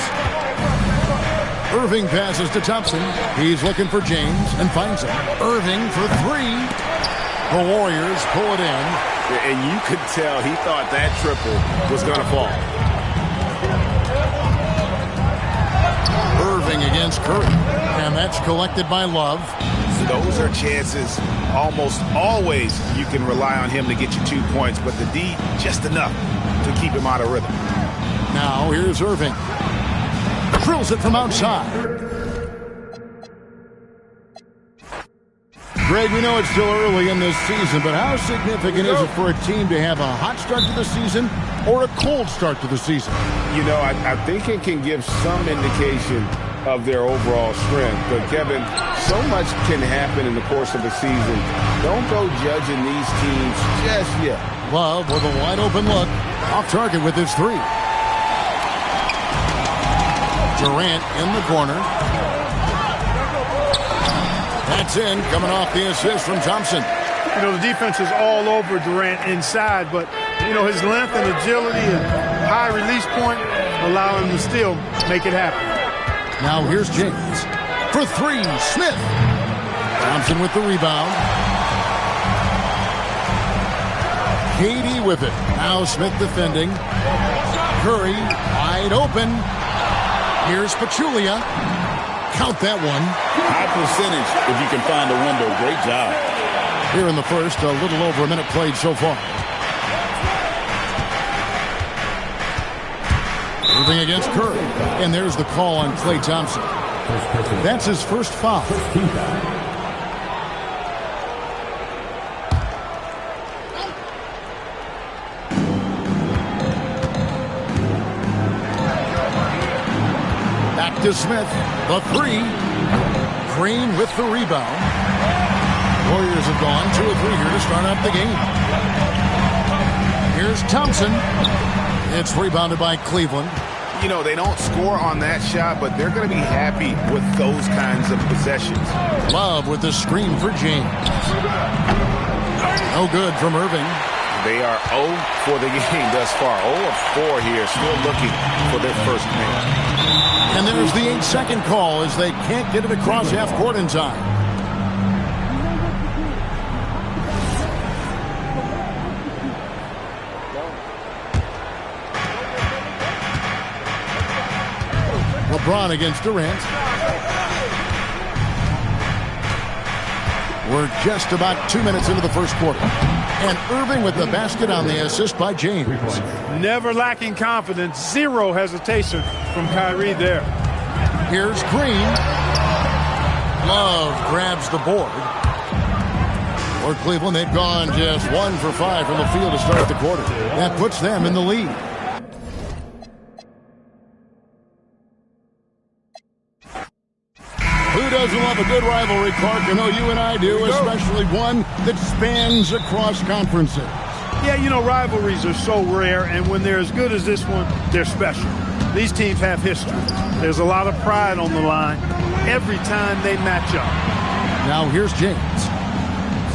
Irving passes to Thompson. He's looking for James and finds him. Irving for three. The Warriors pull it in. And you could tell he thought that triple was going to fall. Irving against Curry. And that's collected by Love. So those are chances almost always you can rely on him to get you 2 points, but the D just enough to keep him out of rhythm. Now here's Irving. Drills it from outside. Greg, we know it's still early in this season, but how significant is it for a team to have a hot start to the season or a cold start to the season? You know, I think it can give some indication of their overall strength. But, Kevin, so much can happen in the course of a season. Don't go judging these teams just yet. Love with a wide-open look. Off target with his three. Durant in the corner. That's in, coming off the assist from Thompson. You know, the defense is all over Durant inside, but, you know, his length and agility and high release point allow him to still make it happen. Now here's James. For three, Smith. Thompson with the rebound. KD with it. Now Smith defending. Curry wide open. Here's Pachulia. Count that one. High percentage if you can find a window. Great job. Here in the first, a little over a minute played so far. Moving against Curry. And there's the call on Klay Thompson. That's his first foul. Back to Smith. The three. Green with the rebound. Warriors have gone 2 of 3 here to start up the game. Here's Thompson. It's rebounded by Cleveland. You know, they don't score on that shot, but they're going to be happy with those kinds of possessions. Love with the screen for James. No good from Irving. They are 0 for the game thus far. 0 of 4 here, still looking for their first win. And there's the 8-second call as they can't get it across half court in time. LeBron against Durant. We're just about 2 minutes into the first quarter. And Irving with the basket on the assist by James. Never lacking confidence. Zero hesitation from Kyrie there. Here's Green. Love grabs the board. For Cleveland, they've gone just 1 for 5 from the field to start the quarter. That puts them in the lead. doesn't love a good rivalry, Clark? I know you and I do, especially one that spans across conferences. Yeah, you know, rivalries are so rare, and when they're as good as this one, they're special. These teams have history. There's a lot of pride on the line every time they match up. Now here's James.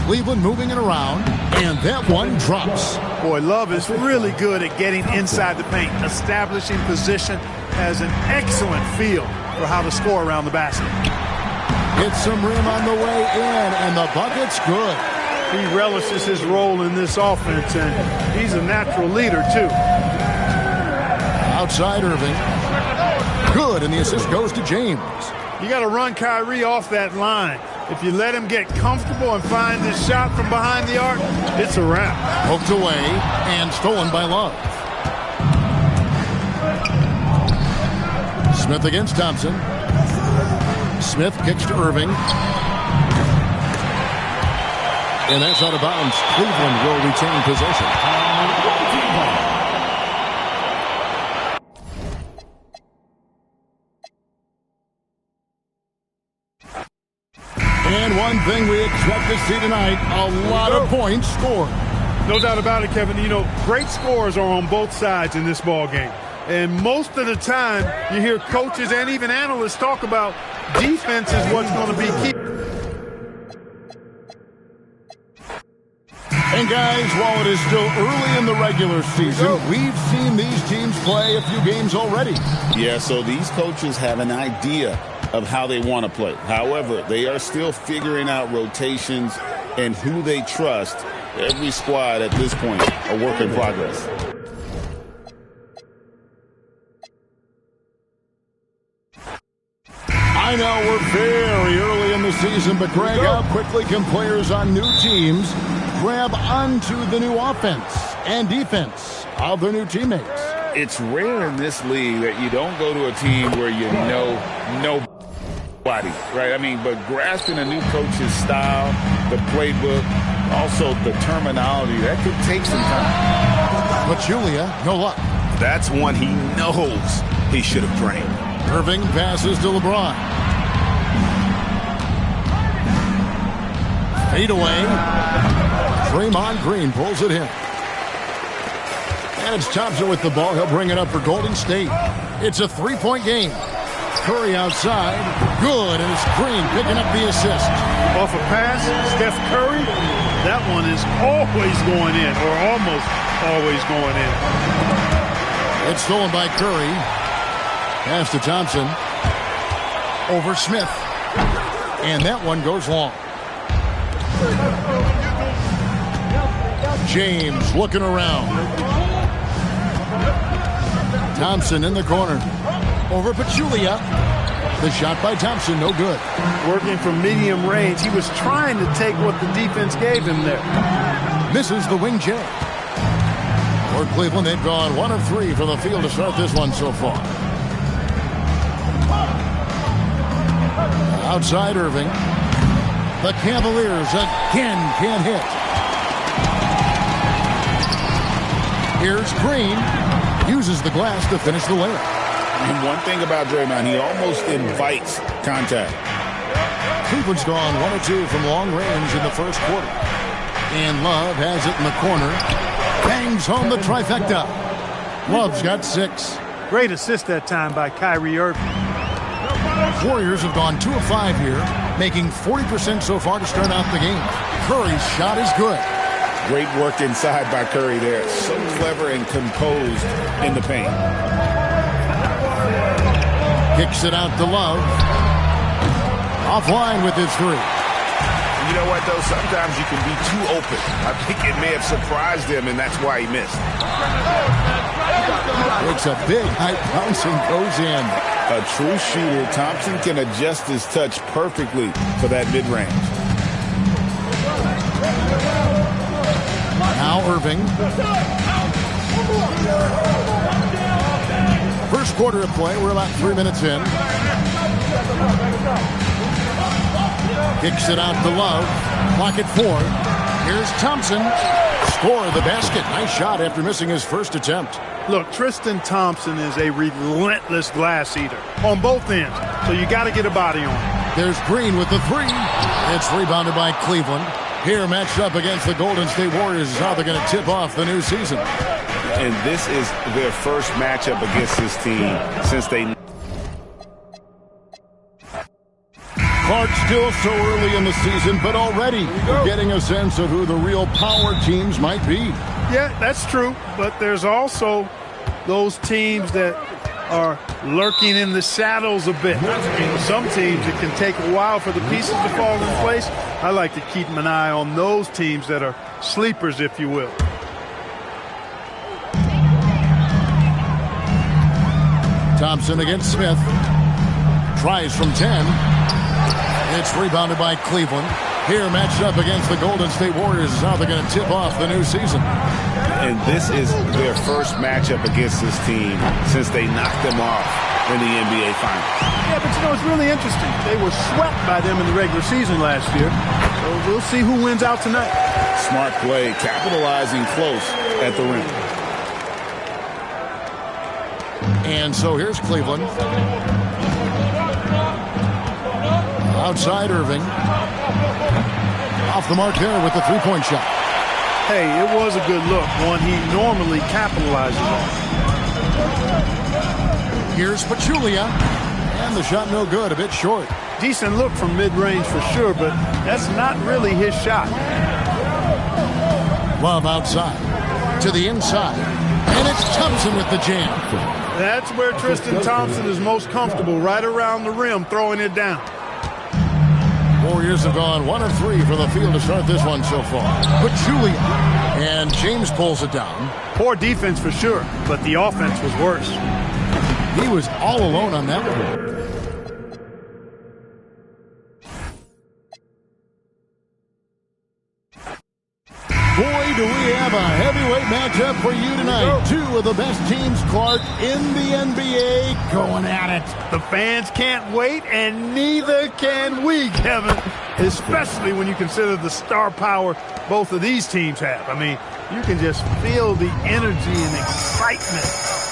Cleveland moving it around, and that one drops. Boy, Love is really good at getting inside the paint, establishing position, has an excellent feel for how to score around the basket. Hits some rim on the way in, and the bucket's good. He relishes his role in this offense, and he's a natural leader, too. Outside Irving. Good, and the assist goes to James. You got to run Kyrie off that line. If you let him get comfortable and find this shot from behind the arc, it's a wrap. Poked away and stolen by Love. Smith against Thompson. Smith kicks to Irving. And that's out of bounds. Cleveland will retain possession. And one thing we expect to see tonight, a lot of points scored. No doubt about it, Kevin. You know, great scores are on both sides in this ball game. And most of the time, you hear coaches and even analysts talk about defense is what's going to be key. And guys, while it is still early in the regular season, we've seen these teams play a few games already. Yeah, so these coaches have an idea of how they want to play. However, they are still figuring out rotations and who they trust. Every squad at this point, a work in progress. I know we're very early in the season, but Greg, how quickly can players on new teams grab onto the new offense and defense of their new teammates? It's rare in this league that you don't go to a team where you know nobody, right? I mean, but grasping a new coach's style, the playbook, also the terminology, that could take some time. But Julia, no luck. That's one he knows he should have drained. Irving passes to LeBron. Fade away. Draymond Green pulls it in. And it's Thompson with the ball. He'll bring it up for Golden State. It's a three-point game. Curry outside. Good, and it's Green picking up the assist. Off a pass, Steph Curry, that one is always going in, or almost always going in. It's stolen by Curry. Pass to Thompson. Over Smith. And that one goes long. James looking around. Thompson in the corner. Over Pachulia. The shot by Thompson, no good. Working from medium range. He was trying to take what the defense gave him there. Misses the wing J. For Cleveland, they've gone 1 of 3 from the field to start this one so far. Outside Irving. The Cavaliers again can't hit. Here's Green. Uses the glass to finish the layup. And one thing about Draymond, he almost invites contact. Cleveland's gone 1 of 2 from long range in the first quarter. And Love has it in the corner. Bangs home the trifecta. Love's got 6. Great assist that time by Kyrie Irving. Warriors have gone 2 of 5 here, making 40% so far to start out the game. Curry's shot is good. Great work inside by Curry there. So clever and composed in the paint. Kicks it out to Love. Offline with his 3. You know what, though? Sometimes you can be too open. I think it may have surprised him, and that's why he missed. Takes a big high bounce and goes in. A true shooter, Thompson can adjust his touch perfectly for that mid-range. Now Irving. First quarter of play. We're about 3 minutes in. Kicks it out to Love. Clock at 4. Here's Thompson. Score the basket. Nice shot after missing his first attempt. Look, Tristan Thompson is a relentless glass eater on both ends, so you got to get a body on him. There's Green with the three. It's rebounded by Cleveland. Here matched up against the Golden State Warriors is how they're going to tip off the new season. And this is their first matchup against this team since they... Clark still so early in the season, but already we're getting a sense of who the real power teams might be. Yeah, that's true. But there's also those teams that are lurking in the shadows a bit. Some teams, it can take a while for the pieces to fall in place. I like to keep an eye on those teams that are sleepers, if you will. Thompson against Smith. Tries from 10. It's rebounded by Cleveland. Here matched up against the Golden State Warriors is how they're going to tip off the new season. And this is their first matchup against this team since they knocked them off in the NBA Finals. Yeah, but you know, it's really interesting. They were swept by them in the regular season last year. So we'll see who wins out tonight. Smart play, capitalizing close at the rim. And so here's Cleveland. Outside Irving. Off the mark there with the three-point shot. Hey, it was a good look, one he normally capitalizes on. Here's Pachulia. And the shot no good, a bit short. Decent look from mid-range for sure, but that's not really his shot. Love outside. To the inside. And it's Thompson with the jam. That's where Tristan Thompson is most comfortable, right around the rim, throwing it down. Warriors have gone 1 of 3 for the field to start this one so far. Pachulia. And James pulls it down. Poor defense for sure, but the offense was worse. He was all alone on that one. Boy, do we have a heavyweight matchup for you tonight. Two of the best teams, Clark, in the NBA going at it. The fans can't wait, and neither can we, Kevin, especially when you consider the star power both of these teams have. I mean, you can just feel the energy and excitement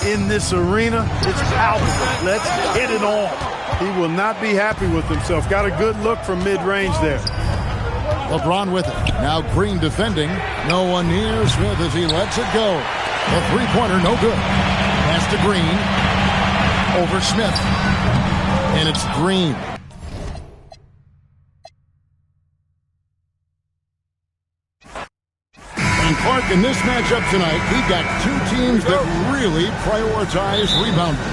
in this arena. It's palpable. Let's hit it on. He will not be happy with himself. Got a good look from mid-range there. LeBron with it. Now Green defending. No one near Smith as he lets it go. The three-pointer, no good. Pass to Green. Over Smith. And it's Green. And Clark, in this matchup tonight, we've got two teams that really prioritize rebounding.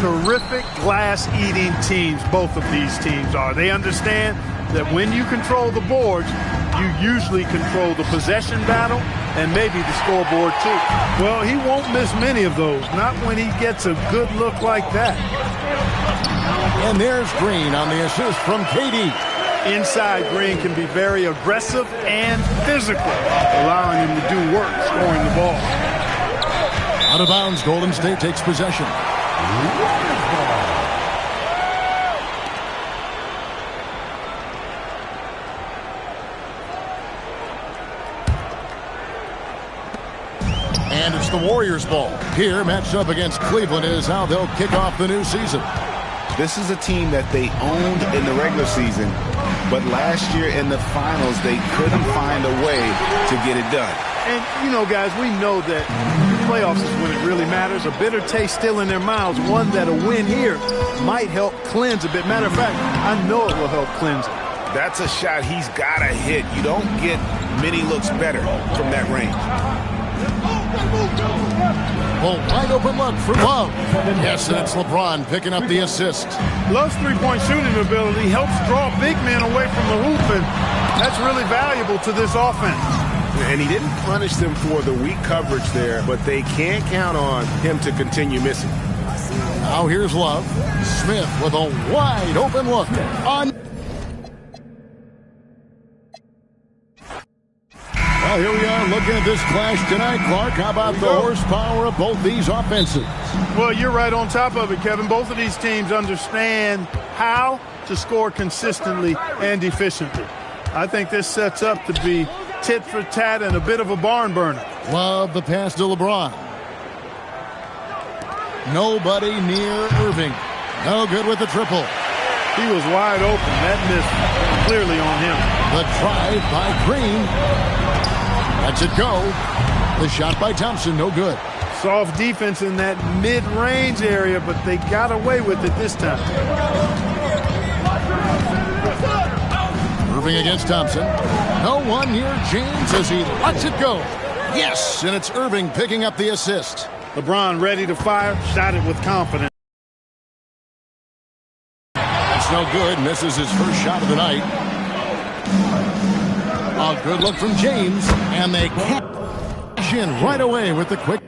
Terrific glass-eating teams, both of these teams are. They understand that when you control the boards, you usually control the possession battle and maybe the scoreboard too. Well, he won't miss many of those, not when he gets a good look like that. And there's Green on the assist from KD. Inside, Green can be very aggressive and physical, allowing him to do work scoring the ball. Out of bounds, Golden State takes possession. And it's the Warriors' ball. Here, matched up against Cleveland, is how they'll kick off the new season. This is a team that they owned in the regular season, but last year in the finals, they couldn't find a way to get it done. And, you know, guys, we know that playoffs is when it really matters. A bitter taste still in their mouths, one that a win here might help cleanse a bit. Matter of fact, I know it will help cleanse it. That's a shot he's got to hit. You don't get many looks better from that range. Oh, wide open look for Love. Yes, and it's LeBron picking up the assist. Love's three-point shooting ability helps draw big men away from the hoop, and that's really valuable to this offense. And he didn't punish them for the weak coverage there, but they can't count on him to continue missing. Now here's Love. Smith with a wide open look on. Well, here we are looking at this clash tonight, Clark. How about the horsepower of both these offenses? Well, you're right on top of it, Kevin. Both of these teams understand how to score consistently and efficiently. I think this sets up to be tit for tat and a bit of a barn burner. Love the pass to LeBron. Nobody near Irving. No good with the triple. He was wide open. That missed clearly on him. The drive by Green. Lets it go. The shot by Thompson, no good. Soft defense in that mid-range area, but they got away with it this time. Irving against Thompson. No one near James as he lets it go. Yes, and it's Irving picking up the assist. LeBron ready to fire, shot it with confidence. That's no good, misses his first shot of the night. A good look from James, and they cash in right away with the quick.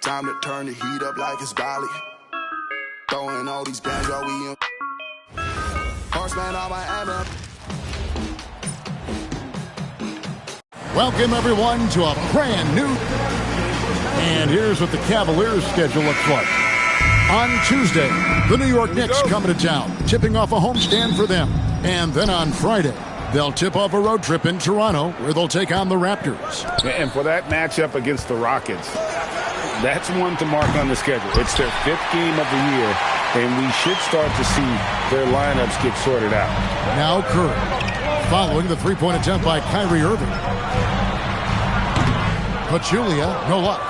Time to turn the heat up like it's Bali. Throwing all these bands while we in. Horseman on my ammo. Welcome, everyone, to a brand new. And here's what the Cavaliers' schedule looks like. On Tuesday, the New York Knicks coming to town, tipping off a homestand for them. And then on Friday, they'll tip off a road trip in Toronto, where they'll take on the Raptors. And for that matchup against the Rockets, that's one to mark on the schedule. It's their 5th game of the year, and we should start to see their lineups get sorted out. Now Curry, following the three-point attempt by Kyrie Irving. Pachulia, no luck.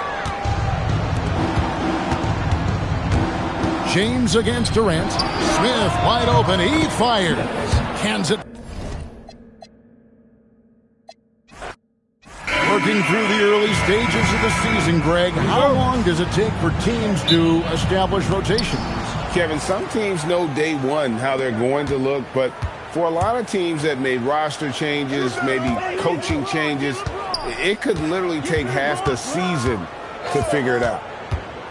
James against Durant. Smith wide open. He fires. Cans it. Working through the early stages of the season, Greg, how long does it take for teams to establish rotations? Kevin, some teams know day one how they're going to look, but for a lot of teams that made roster changes, maybe coaching changes, it could literally take half the season to figure it out.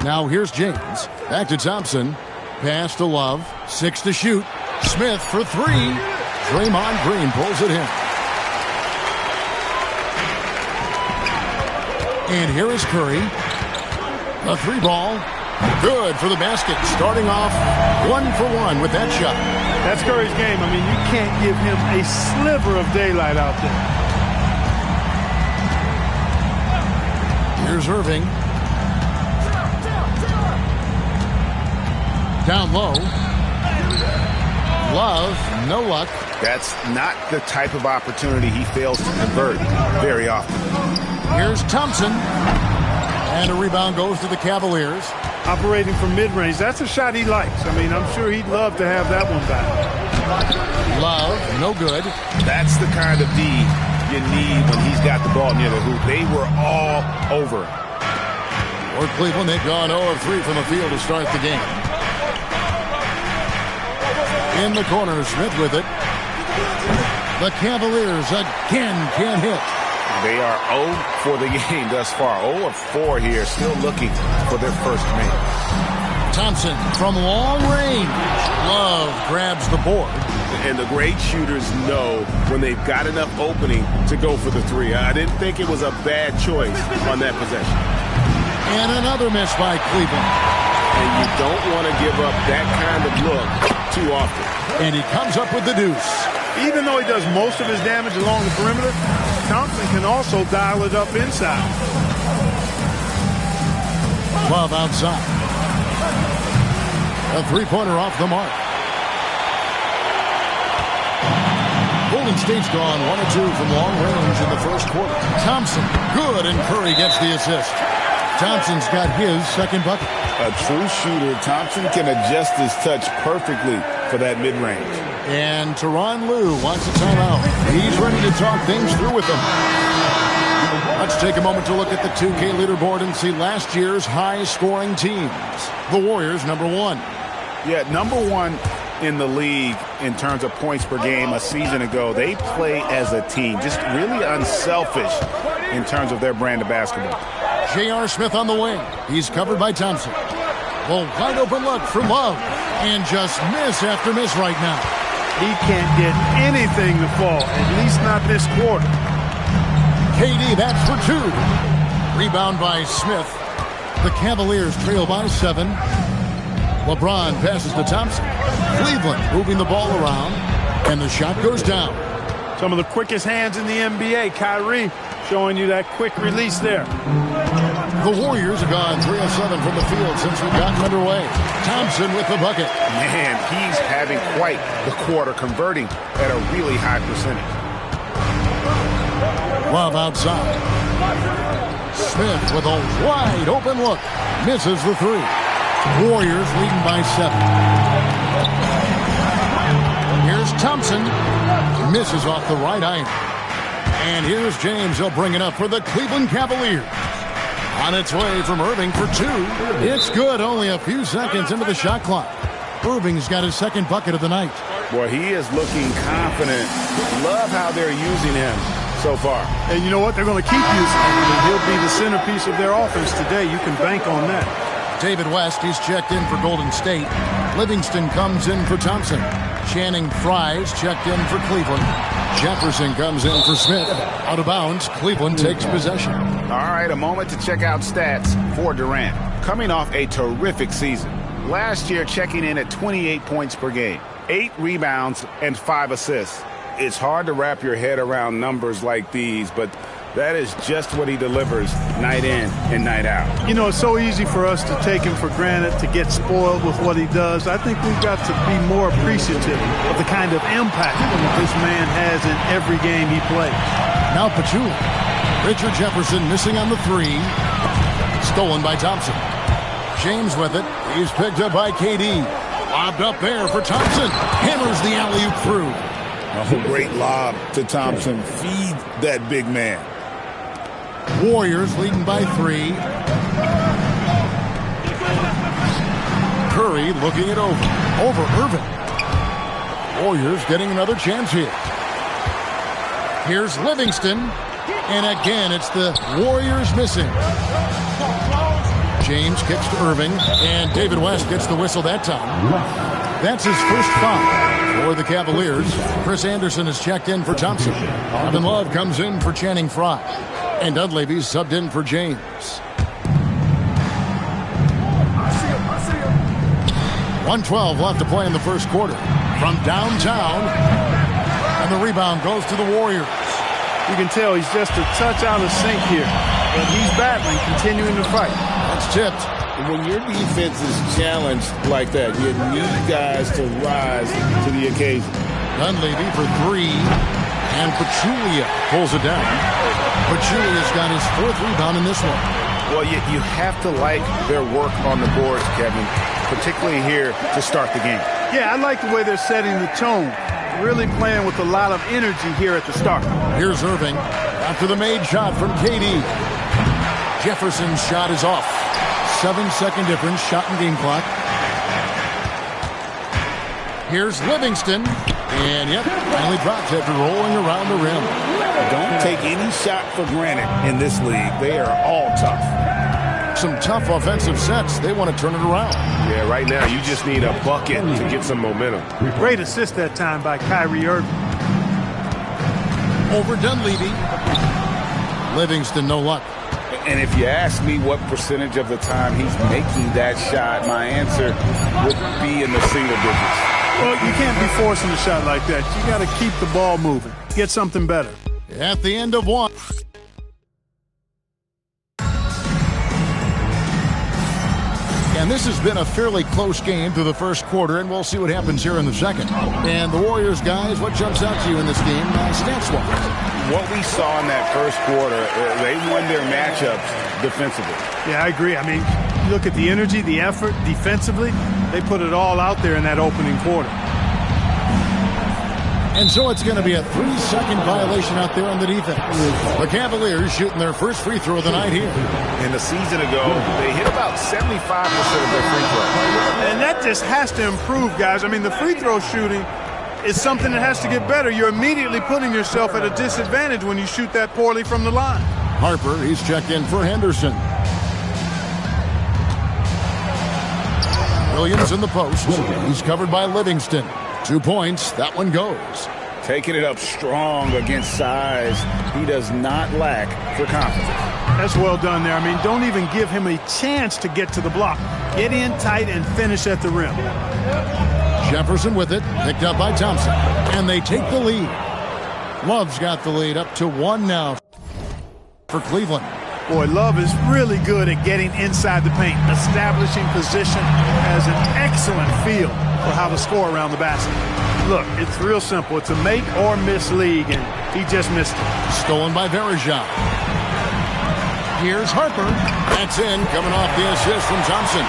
Now here's James. Back to Thompson. Pass to Love. 6 to shoot. Smith for 3. Draymond Green pulls it in. And here is Curry. A 3-ball. Good for the basket. Starting off 1 for 1 with that shot. That's Curry's game. I mean, you can't give him a sliver of daylight out there. Here's Irving. Down low. Love, no luck. That's not the type of opportunity he fails to convert very often. Here's Thompson. And a rebound goes to the Cavaliers. Operating from mid-range, that's a shot he likes. I mean, I'm sure he'd love to have that one back. Love, no good. That's the kind of D you need when he's got the ball near the hoop. They were all over it. For Cleveland, they've gone 0 of 3 from the field to start the game. In the corner, Smith with it. The Cavaliers again can't hit. They are 0 for the game thus far. 0 of 4 here, still looking for their first man. Thompson from long range. Love grabs the board. And the great shooters know when they've got enough opening to go for the 3. I didn't think it was a bad choice on that possession. And another miss by Cleveland. And you don't want to give up that kind of look too often. And he comes up with the deuce. Even though he does most of his damage along the perimeter, Thompson can also dial it up inside. Love outside. A three-pointer off the mark. Golden State's gone 1 of 2 from long range in the first quarter. Thompson, good, and Curry gets the assist. Thompson's got his second bucket. A true shooter, Thompson can adjust his touch perfectly for that mid-range. And Tyronn Lue wants a timeout. He's ready to talk things through with them. Let's take a moment to look at the 2K leaderboard and see last year's high-scoring teams. The Warriors, number 1. Yeah, number 1 in the league in terms of points per game a season ago. They play as a team, just really unselfish in terms of their brand of basketball. J.R. Smith on the wing. He's covered by Thompson. Well, wide open look for Love. And just miss after miss right now. He can't get anything to fall, at least not this quarter. KD, that's for 2. Rebound by Smith. The Cavaliers trail by 7. LeBron passes to Thompson. Cleveland moving the ball around. And the shot goes down. Some of the quickest hands in the NBA. Kyrie showing you that quick release there. The Warriors have gone 3 of 7 from the field since we've gotten underway. Thompson with the bucket. Man, he's having quite the quarter, converting at a really high percentage. Love outside. Smith with a wide open look. Misses the three. Warriors leading by 7. Here's Thompson. Misses off the right iron. And here's James. He'll bring it up for the Cleveland Cavaliers. On its way from Irving for 2. It's good. Only a few seconds into the shot clock. Irving's got his second bucket of the night. Boy, he is looking confident. Love how they're using him so far. And you know what? They're going to keep using him. He'll be the centerpiece of their offense today. You can bank on that. David West, he's checked in for Golden State. Livingston comes in for Thompson. Channing Frye's checked in for Cleveland. Jefferson comes in for Smith. Out of bounds, Cleveland takes possession. All right, a moment to check out stats for Durant. Coming off a terrific season. Last year, checking in at 28 points per game, 8 rebounds, and 5 assists. It's hard to wrap your head around numbers like these, but that is just what he delivers night in and night out. You know, it's so easy for us to take him for granted, to get spoiled with what he does. I think we've got to be more appreciative of the kind of impact this man has in every game he plays. Now Pachulia. Richard Jefferson missing on the 3. Stolen by Thompson. James with it. He's picked up by KD. Lobbed up there for Thompson. Hammers the alley-oop through. Oh, great lob to Thompson. Feed that big man. Warriors leading by 3. Curry looking it over Irving. Warriors getting another chance here. Here's Livingston. And again, it's the Warriors missing. James kicks to Irving. And David West gets the whistle that time. That's his first foul for the Cavaliers. Chris Anderson is checked in for Thompson. Kevin Love comes in for Channing Frye. And Dunleavy's subbed in for James. 1:12 left to play in the first quarter. From downtown. And the rebound goes to the Warriors. You can tell he's just a touch out of sync here. But he's battling, continuing to fight. That's tipped. When your defense is challenged like that, you need guys to rise to the occasion. Dunleavy for 3. And Pachulia pulls it down. Pachulia's got his 4th rebound in this one. Well, you have to like their work on the boards, Kevin, particularly here to start the game. Yeah, I like the way they're setting the tone. Really playing with a lot of energy here at the start. Here's Irving after the made shot from KD. Jefferson's shot is off. 7-second difference, shot and game clock. Here's Livingston. And, yep, finally drops after rolling around the rim. Don't take any shot for granted in this league. They are all tough. Some tough offensive sets. They want to turn it around. Yeah, right now you just need a bucket to get some momentum. Great assist that time by Kyrie Irving. Over Dunleavy. Livingston, no luck. And if you ask me what percentage of the time he's making that shot, my answer would be in the single digits. Well, you can't be forcing a shot like that. You got to keep the ball moving. Get something better. At the end of 1. And this has been a fairly close game through the first quarter, and we'll see what happens here in the second. And the Warriors, guys, what jumps out to you in this game, stats-wise? What we saw in that first quarter, they won their matchups defensively. Yeah, I agree. I mean, look at the energy, the effort defensively. They put it all out there in that opening quarter. And so it's going to be a 3-second violation out there on the defense. The Cavaliers shooting their first free throw of the night here. And a season ago, they hit about 75% of their free throws. And that just has to improve, guys. I mean, the free throw shooting is something that has to get better. You're immediately putting yourself at a disadvantage when you shoot that poorly from the line. Harper, he's checked in for Henderson. Williams in the post. He's covered by Livingston. 2 points. That one goes. Taking it up strong against size. He does not lack for confidence. That's well done there. I mean, don't even give him a chance to get to the block. Get in tight and finish at the rim. Jefferson with it. Picked up by Thompson. And they take the lead. Love's got the lead up to 1 now for Cleveland. Boy, Love is really good at getting inside the paint, establishing position, has an excellent feel for how to score around the basket. Look, it's real simple. It's a make or miss league, and he just missed it. Stolen by Varejao. Here's Harper. That's in, coming off the assist from Thompson.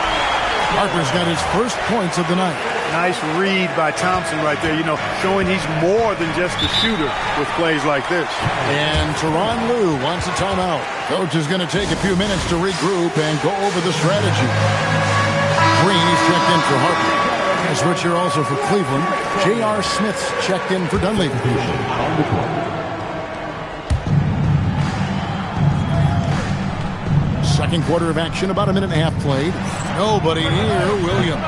Harper's got his first points of the night. Nice read by Thompson right there, showing he's more than just a shooter with plays like this. And Tyronn Lue wants a timeout. Coach is going to take a few minutes to regroup and go over the strategy. Green is checked in for Harper. A switch here also for Cleveland. J.R. Smith's checked in for Dunleavy. Second quarter of action, about a minute and a half played. Nobody near Williams.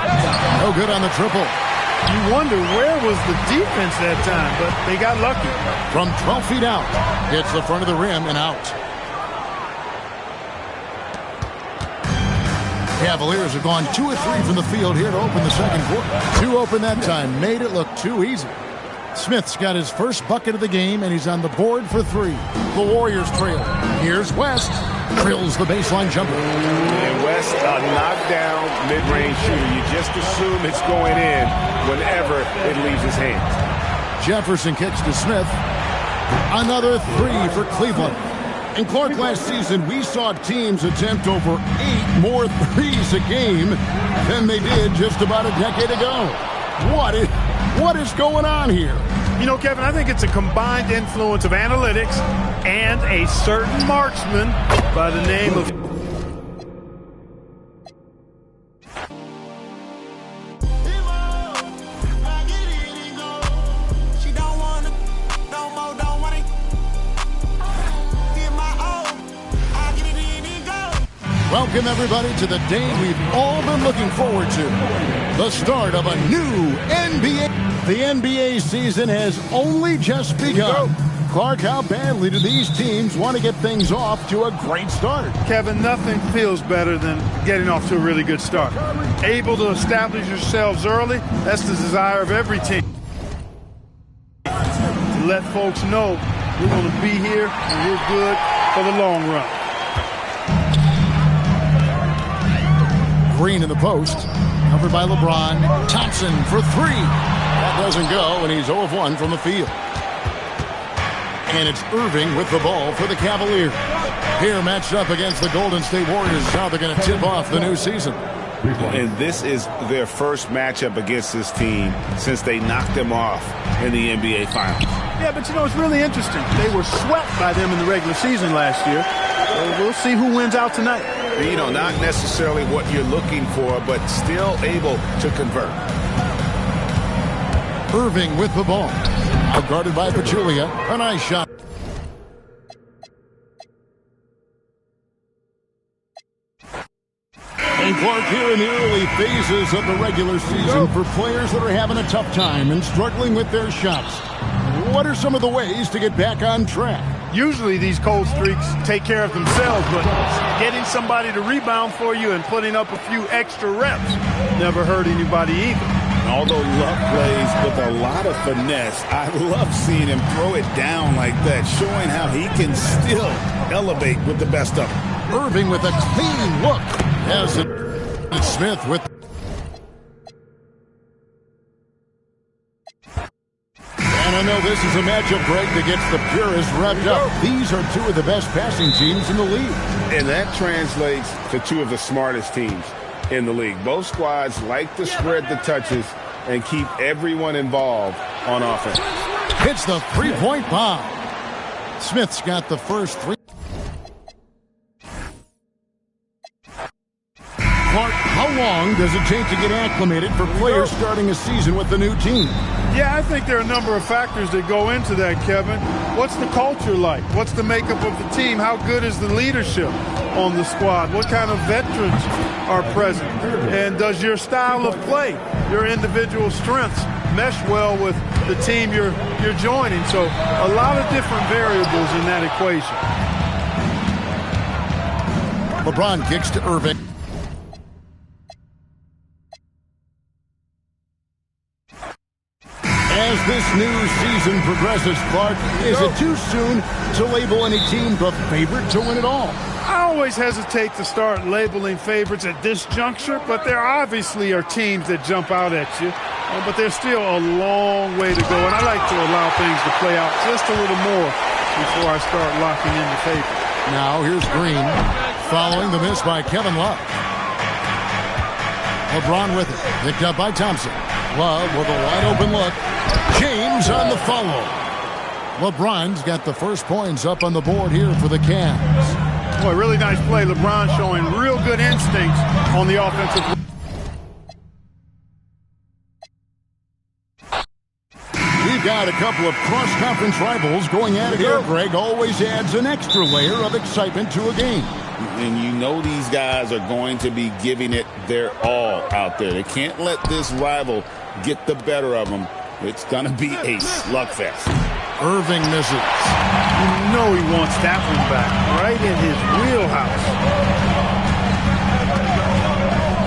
No good on the triple. You wonder where was the defense that time, but they got lucky. From 12 feet out, hits the front of the rim and out. Cavaliers have gone 2 or 3 from the field here to open the second quarter. 2 open that time, made it look too easy. Smith's got his first bucket of the game, and he's on the board for 3. The Warriors trail. Here's West. Drills the baseline jumper. And West, a knockdown mid-range shooter. You just assume it's going in whenever it leaves his hands. Jefferson kicks to Smith. Another 3 for Cleveland. In Clark last season, we saw teams attempt over 8 more threes a game than they did just about a decade ago. What is going on here? Kevin, I think it's a combined influence of analytics and a certain marksman by the name of... Welcome, everybody, to the day we've all been looking forward to. The start of a new NBA. The NBA season has only just begun. Clark, how badly do these teams want to get things off to a great start? Kevin, nothing feels better than getting off to a really good start. Able to establish yourselves early, that's the desire of every team. To let folks know we're going to be here and we're good for the long run. Green in the post, covered by LeBron. Thompson for 3. That doesn't go, and he's 0 of 1 from the field. And it's Irving with the ball for the Cavaliers. Here matched up against the Golden State Warriors. Now they're going to tip off the new season. And this is their first matchup against this team since they knocked them off in the NBA Finals. Yeah, but it's really interesting. They were swept by them in the regular season last year. So we'll see who wins out tonight. Not necessarily what you're looking for, but still able to convert. Irving with the ball. Out guarded by Pachulia. A nice shot. And Clark here in the early phases of the regular season for players that are having a tough time and struggling with their shots. What are some of the ways to get back on track? Usually these cold streaks take care of themselves, but getting somebody to rebound for you and putting up a few extra reps never hurt anybody either. Although Love plays with a lot of finesse, I love seeing him throw it down like that, showing how he can still elevate with the best of them. Irving with a clean look. As Smith with... And I know this is a matchup, Greg, that gets the purists revved up. These are 2 of the best passing teams in the league. And that translates to 2 of the smartest teams in the league. Both squads like to spread the touches and keep everyone involved on offense. Hits the 3-point bomb. Smith's got the first 3. Clark, how long does it take to get acclimated for players starting a season with the new team? Yeah, I think there are a number of factors that go into that, Kevin. What's the culture like? What's the makeup of the team? How good is the leadership on the squad? What kind of veterans are present? And does your style of play, your individual strengths, mesh well with the team you're joining? So a lot of different variables in that equation. LeBron kicks to Irving. As this new season progresses, Clark, is it too soon to label any team the favorite to win it all? I always hesitate to start labeling favorites at this juncture, but there obviously are teams that jump out at you. But there's still a long way to go, and I like to allow things to play out just a little more before I start locking in the favorite. Now here's Green, following the miss by Kevin Love. LeBron with it, picked up by Thompson. Love with a wide-open look. James on the follow. LeBron's got the first points up on the board here for the Cavs. Boy, really nice play. LeBron showing real good instincts on the offensive. We've got a couple of cross-conference rivals going at it here. Greg always adds an extra layer of excitement to a game. And you know these guys are going to be giving it their all out there. They can't let this rival get the better of them. It's going to be a slugfest. Irving misses. You know he wants that one back, right in his wheelhouse.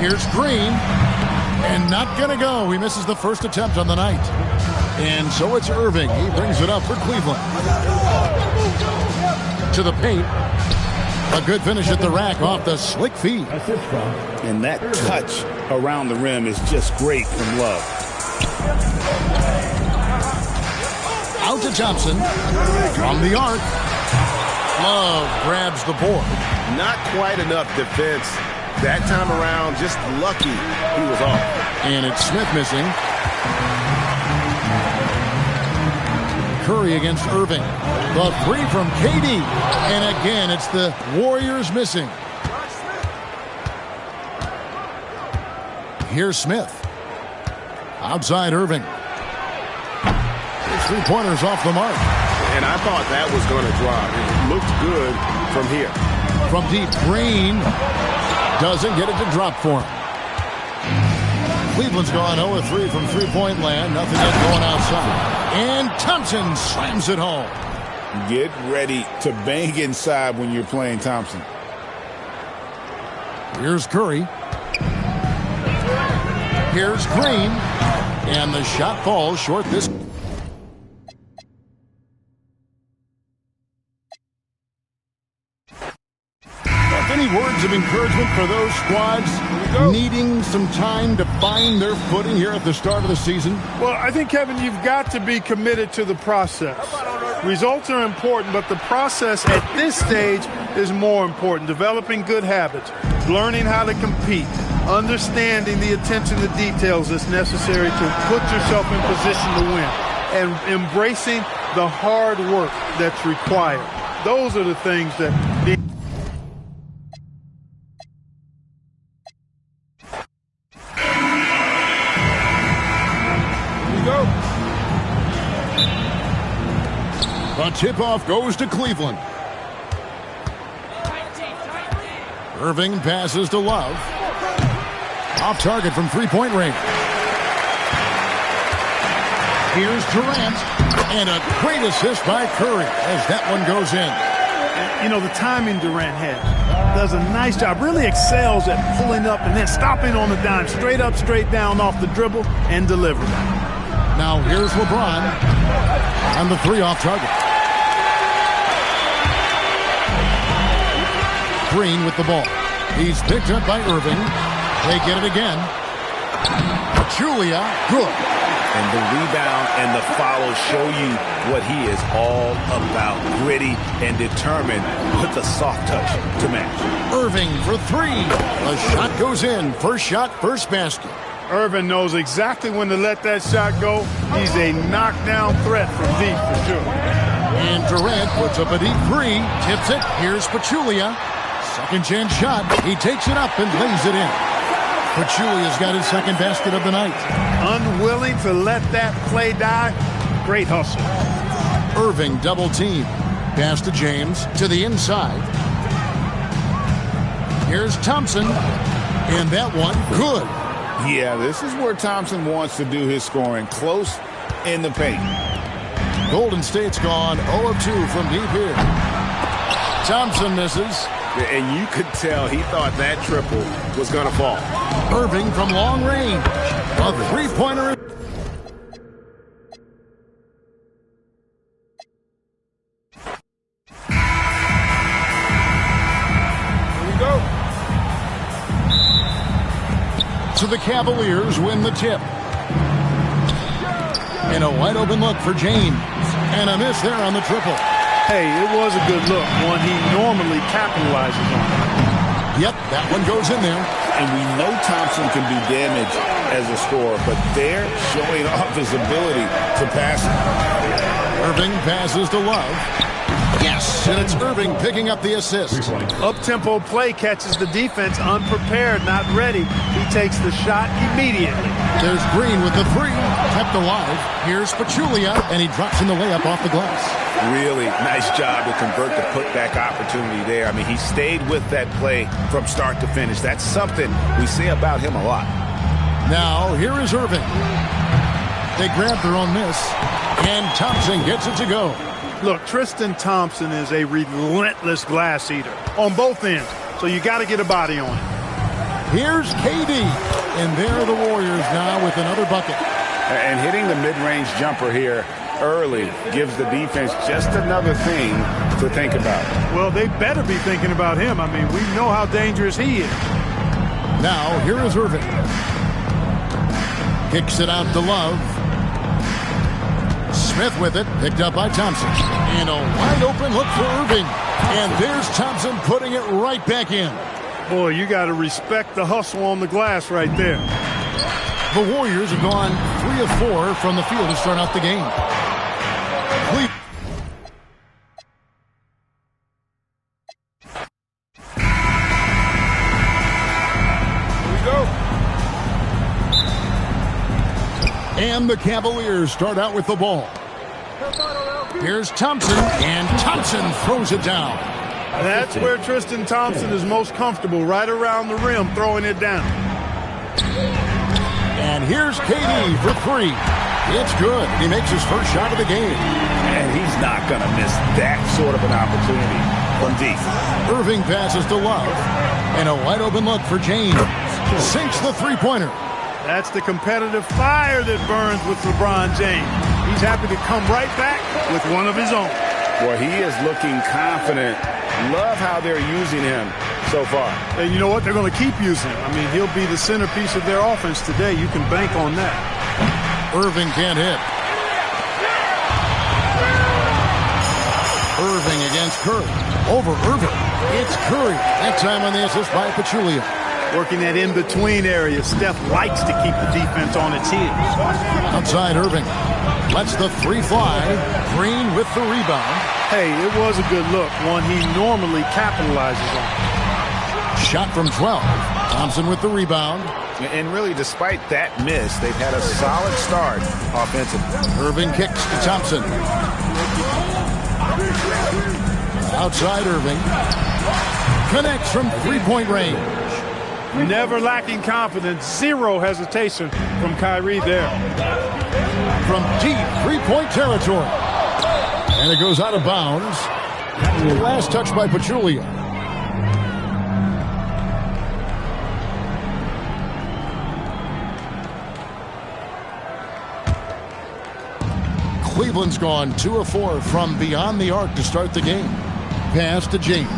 Here's Green, and not going to go. He misses the first attempt on the night. And so it's Irving. He brings it up for Cleveland. To the paint. A good finish at the rack off the slick feed. And that touch around the rim is just great from Love. Out to Thompson. From the arc. Love grabs the board. Not quite enough defense. That time around, just lucky he was off. And it's Smith missing. Curry against Irving. The three from KD. And again, it's the Warriors missing. Here's Smith. Outside Irving. Three-pointers off the mark. And I thought that was going to drop. It looked good from here. From deep, Green doesn't get it to drop for him. Cleveland's gone 0-3 from three-point land. Nothing yet going outside. And Thompson slams it home. Get ready to bang inside when you're playing Thompson. Here's Curry. Here's Green. And the shot falls short this. Any words of encouragement for those squads needing some time to find their footing here at the start of the season? Well, I think, Kevin, you've got to be committed to the process. Results are important, but the process at this stage is more important. Developing good habits, learning how to compete, understanding the attention to details that's necessary to put yourself in position to win, and embracing the hard work that's required. Those are the things that need. The tip-off goes to Cleveland. Irving passes to Love. Off target from three-point range. Here's Durant. And a great assist by Curry as that one goes in. You know, the timing Durant has does a nice job. Really excels at pulling up and then stopping on the dime. Straight up, straight down off the dribble and delivering. Now here's LeBron. And the three off target. Green with the ball. He's picked up by Irving. They get it again. Julia, good. And the rebound and the follow show you what he is all about. Gritty and determined with the soft touch to match. Irving for three. The shot goes in. First shot, first basket. Irving knows exactly when to let that shot go. He's a knockdown threat from deep for sure. And Durant puts up a deep three. Tips it. Here's Pachulia. Second chance shot. He takes it up and lays it in. Pachulia's got his second basket of the night. Unwilling to let that play die. Great hustle. Irving double team. Pass to James to the inside. Here's Thompson. And that one, good. Yeah, this is where Thompson wants to do his scoring. Close in the paint. Golden State's gone 0-2 from deep here. Thompson misses. And you could tell he thought that triple was going to fall. Irving from long range. A three-pointer. So the Cavaliers win the tip. And a wide open look for James. And a miss there on the triple. Hey, it was a good look, one he normally capitalizes on. Yep, that one goes in there. And we know Thompson can do damage as a scorer, but they're showing off his ability to pass it. Irving passes to Love. Yes, and it's Irving picking up the assist. Up-tempo play catches the defense unprepared, not ready. He takes the shot immediately. There's Green with the three, kept alive. Here's Pachulia, and he drops in the layup off the glass. Really nice job to convert the putback opportunity there. I mean, he stayed with that play from start to finish. That's something we say about him a lot. Now, here is Irving. They grab their own miss, and Thompson gets it to go. Look, Tristan Thompson is a relentless glass eater on both ends, so you got to get a body on it. Here's KD, and there are the Warriors now with another bucket. And hitting the mid-range jumper here early gives the defense just another thing to think about. Well, they better be thinking about him. I mean, we know how dangerous he is. Now, here is Irving. Kicks it out to Love. Smith with it, picked up by Thompson. And a wide open look for Irving. And there's Thompson putting it right back in. Boy, you got to respect the hustle on the glass right there. The Warriors have gone 3 of 4 from the field to start out the game. And the Cavaliers start out with the ball. Here's Thompson, and Thompson throws it down. That's where Tristan Thompson is most comfortable, right around the rim, throwing it down. And here's KD for three. It's good. He makes his first shot of the game. And he's not going to miss that sort of an opportunity from deep. Irving passes to Love. And a wide open look for James. Sinks the three-pointer. That's the competitive fire that burns with LeBron James. He's happy to come right back with one of his own. Boy, he is looking confident. Love how they're using him so far. And you know what? They're going to keep using him. I mean, he'll be the centerpiece of their offense today. You can bank on that. Irving can't hit. Irving against Curry. Over Irving. It's Curry. That time on the assist by Pachulia. Working that in-between area. Steph likes to keep the defense on its heels. Outside Irving. Lets the three fly. Green with the rebound. Hey, it was a good look. One he normally capitalizes on. Shot from 12. Thompson with the rebound. And really, despite that miss, they've had a solid start offensively. Irving kicks to Thompson. Outside Irving. Connects from three-point range. Never lacking confidence. Zero hesitation from Kyrie there. From deep three-point territory. And it goes out of bounds. Last touch by Pachulia. Cleveland's gone 2 of 4 from beyond the arc to start the game. Pass to James.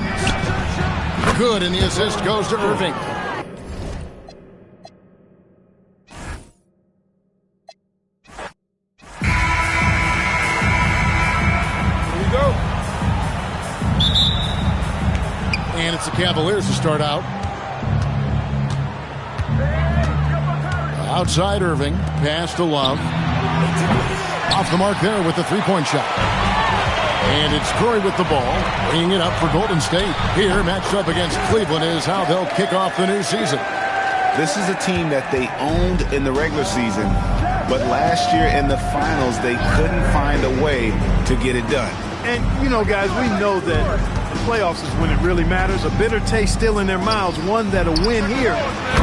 Good, and the assist goes to Irving. And it's the Cavaliers to start out. Outside Irving. Pass to Love. Off the mark there with the three-point shot. And it's Curry with the ball. Bringing it up for Golden State. Here, matched up against Cleveland, is how they'll kick off the new season. This is a team that they owned in the regular season, but last year in the finals, they couldn't find a way to get it done. And, you know, guys, we know that the playoffs is when it really matters. A bitter taste still in their mouths. One that a win here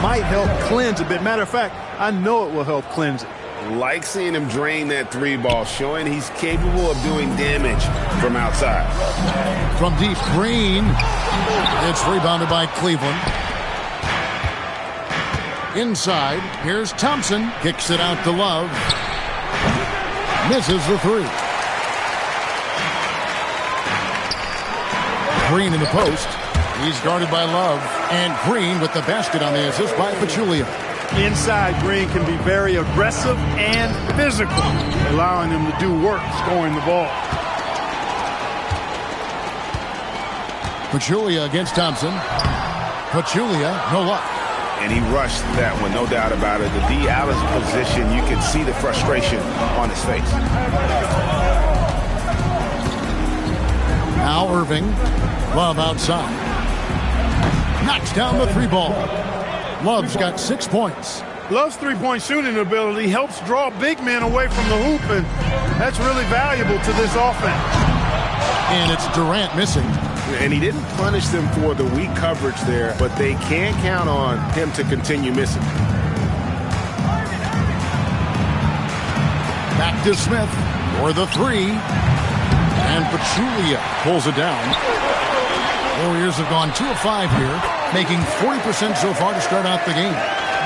might help cleanse a bit. Matter of fact, I know it will help cleanse it. Like seeing him drain that three ball, showing he's capable of doing damage from outside. From deep, Green. It's rebounded by Cleveland. Inside, here's Thompson. Kicks it out to Love. Misses the three. Green in the post. He's guarded by Love. And Green with the basket on the assist by Pachulia. Inside, Green can be very aggressive and physical, allowing him to do work scoring the ball. Pachulia against Thompson. Pachulia, no luck. And he rushed that one, no doubt about it. The D. Allen's position, you can see the frustration on his face. Now Irving. Love outside. Knocks down the 3 ball. Love's got 6 points. Love's three-point shooting ability helps draw big men away from the hoop, and that's really valuable to this offense. And it's Durant missing. And he didn't punish them for the weak coverage there, but they can't count on him to continue missing. Back to Smith for the 3. And Pachulia pulls it down. Warriors have gone 2 of 5 here, making 40% so far to start out the game.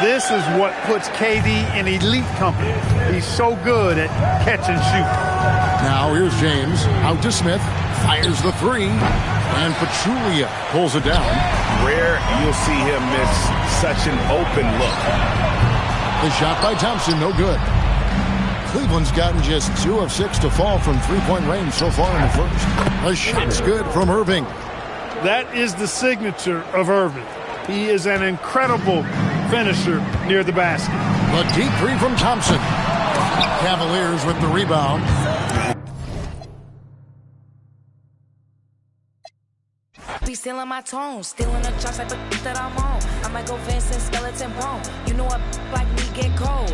This is what puts KD in elite company. He's so good at catch and shoot. Now here's James. Out to Smith. Fires the 3. And Pachulia pulls it down. Rare you'll see him miss such an open look. The shot by Thompson, no good. Cleveland's gotten just 2 of 6 to fall from 3-point range so far in the first. The shot's good from Irving. That is the signature of Irving. He is an incredible finisher near the basket. The deep 3 from Thompson. Cavaliers with the rebound. Be stealing my tone, stealing the chops like the that I'm on. I might go Vincent Skeleton Bone. You know what like me get cold.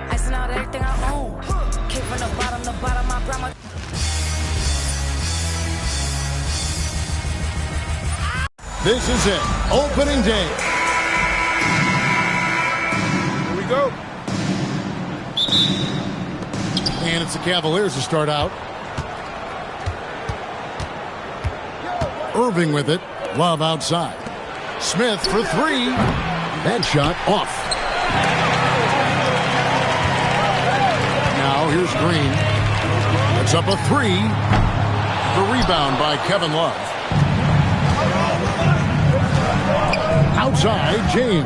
Icing out everything I own. Came from the bottom, my grandma. This is it. Opening day. Here we go. And it's the Cavaliers to start out. Irving with it. Love outside. Smith for 3. That shot off. Now here's Green. It's up a 3. The rebound by Kevin Love. Outside, James.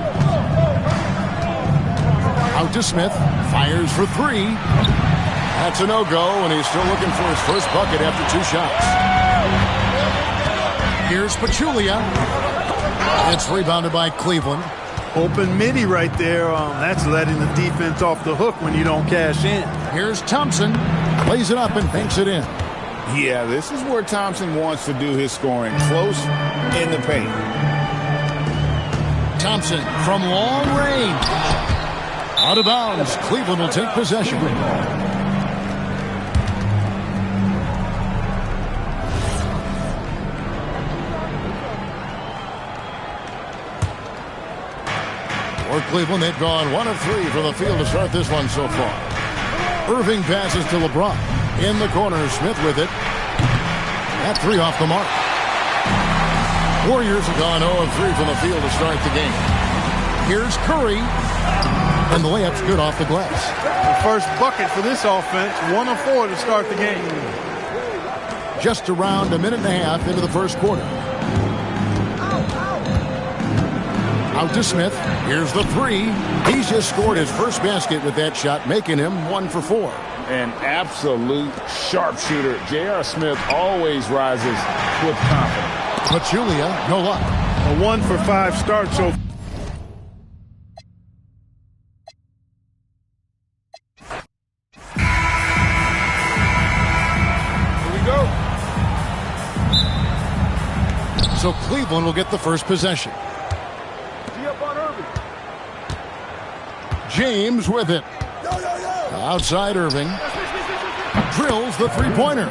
Out to Smith. Fires for 3. That's a no-go, and he's still looking for his first bucket after 2 shots. Here's Pachulia. It's rebounded by Cleveland. Open midi right there. That's letting the defense off the hook when you don't cash in. Here's Thompson. Plays it up and banks it in. Yeah, this is where Thompson wants to do his scoring. Close in the paint. Thompson from long range. Out of bounds. Cleveland will take possession. For Cleveland, they've gone 1 of 3 from the field to start this one so far. Irving passes to LeBron. In the corner, Smith with it. That 3 off the mark. Warriors have gone 0 of 3 from the field to start the game. Here's Curry. And the layup's good off the glass. The first bucket for this offense, 1 of 4 to start the game. Just around a minute and a half into the first quarter. Out to Smith. Here's the 3. He's just scored his first basket with that shot, making him 1 for 4. An absolute sharpshooter. J.R. Smith always rises with confidence. Pachulia, no luck. A 1 for 5 start so far. So Cleveland will get the first possession. James with it. Outside Irving. Drills the 3-pointer.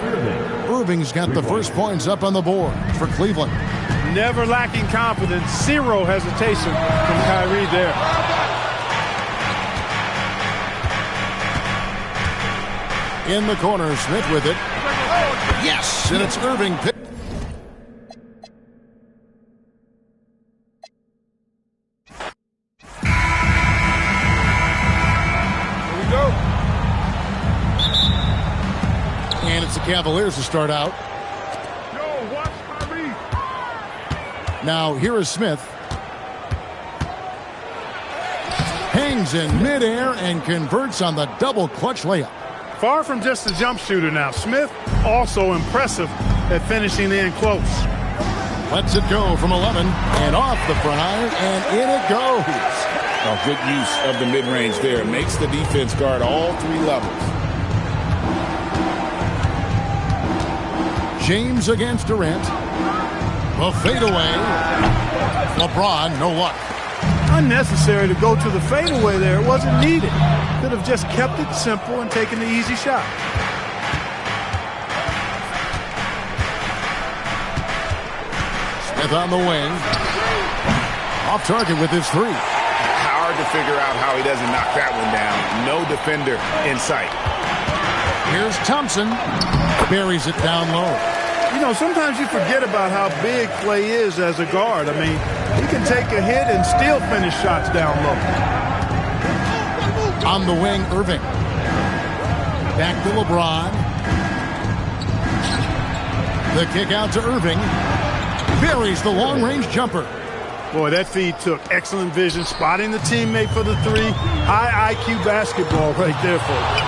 Irving's got the first points up on the board for Cleveland. Never lacking confidence. 0 hesitation from Kyrie there. In the corner, Smith with it. Yes, and it's Irving. And it's the Cavaliers to start out. Now here is Smith. Hangs Hangs in midair and converts on the double clutch layup. Far from just a jump shooter now. Smith also impressive at finishing in close. Lets it go from 11 and off the front iron, and in it goes. Oh, good use of the mid-range there. Makes the defense guard all three levels. James against Durant. The fadeaway. LeBron, no luck. Unnecessary to go to the fadeaway there. It wasn't needed. Could have just kept it simple and taken the easy shot. Smith on the wing. Off target with his three. Hard to figure out how he doesn't knock that one down. No defender in sight. Here's Thompson. Buries it down low. You know, sometimes you forget about how big Clay is as a guard. I mean, he can take a hit and still finish shots down low. On the wing, Irving. Back to LeBron. The kick out to Irving. Buries the long-range jumper. Boy, that feed took excellent vision, spotting the teammate for the three. High IQ basketball right there for him.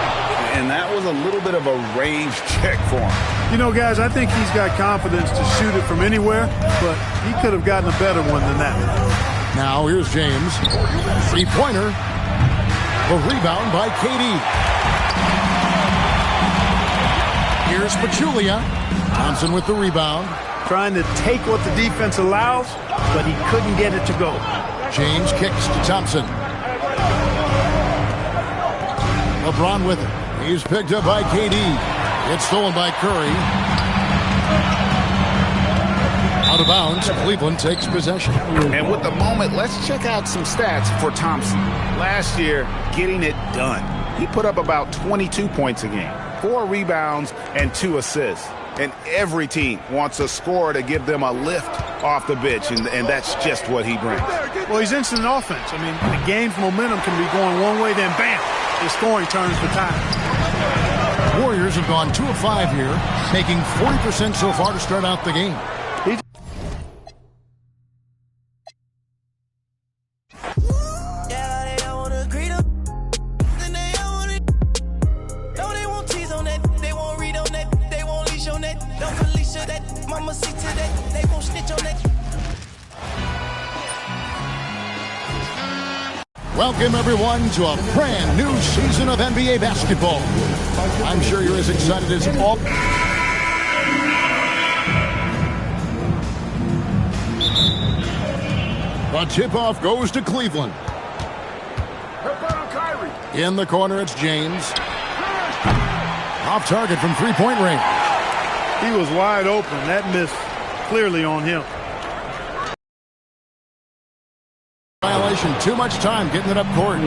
And that was a little bit of a range check for him. You know, guys, I think he's got confidence to shoot it from anywhere, but he could have gotten a better one than that. Now here's James. Three-pointer. The rebound by KD. Here's Pachulia. Thompson with the rebound. Trying to take what the defense allows, but he couldn't get it to go. James kicks to Thompson. LeBron with it. He's picked up by KD. It's stolen by Curry. Out of bounds. Cleveland takes possession. And with the moment, let's check out some stats for Thompson. Last year, getting it done. He put up about 22 points a game, 4 rebounds, and 2 assists. And every team wants a scorer to give them a lift off the bench, and that's just what he brings. Well, he's instant offense. I mean, the game's momentum can be going one way, then bam, the scoring turns the tide. Warriors have gone 2 of 5 here, making 40% so far to start out the game. Welcome, everyone, to a brand new season of NBA basketball. I'm sure you're as excited as all. The tip-off goes to Cleveland. In the corner, it's James. Off target from three-point range. He was wide open. That miss clearly on him. Violation, too much time getting it up court.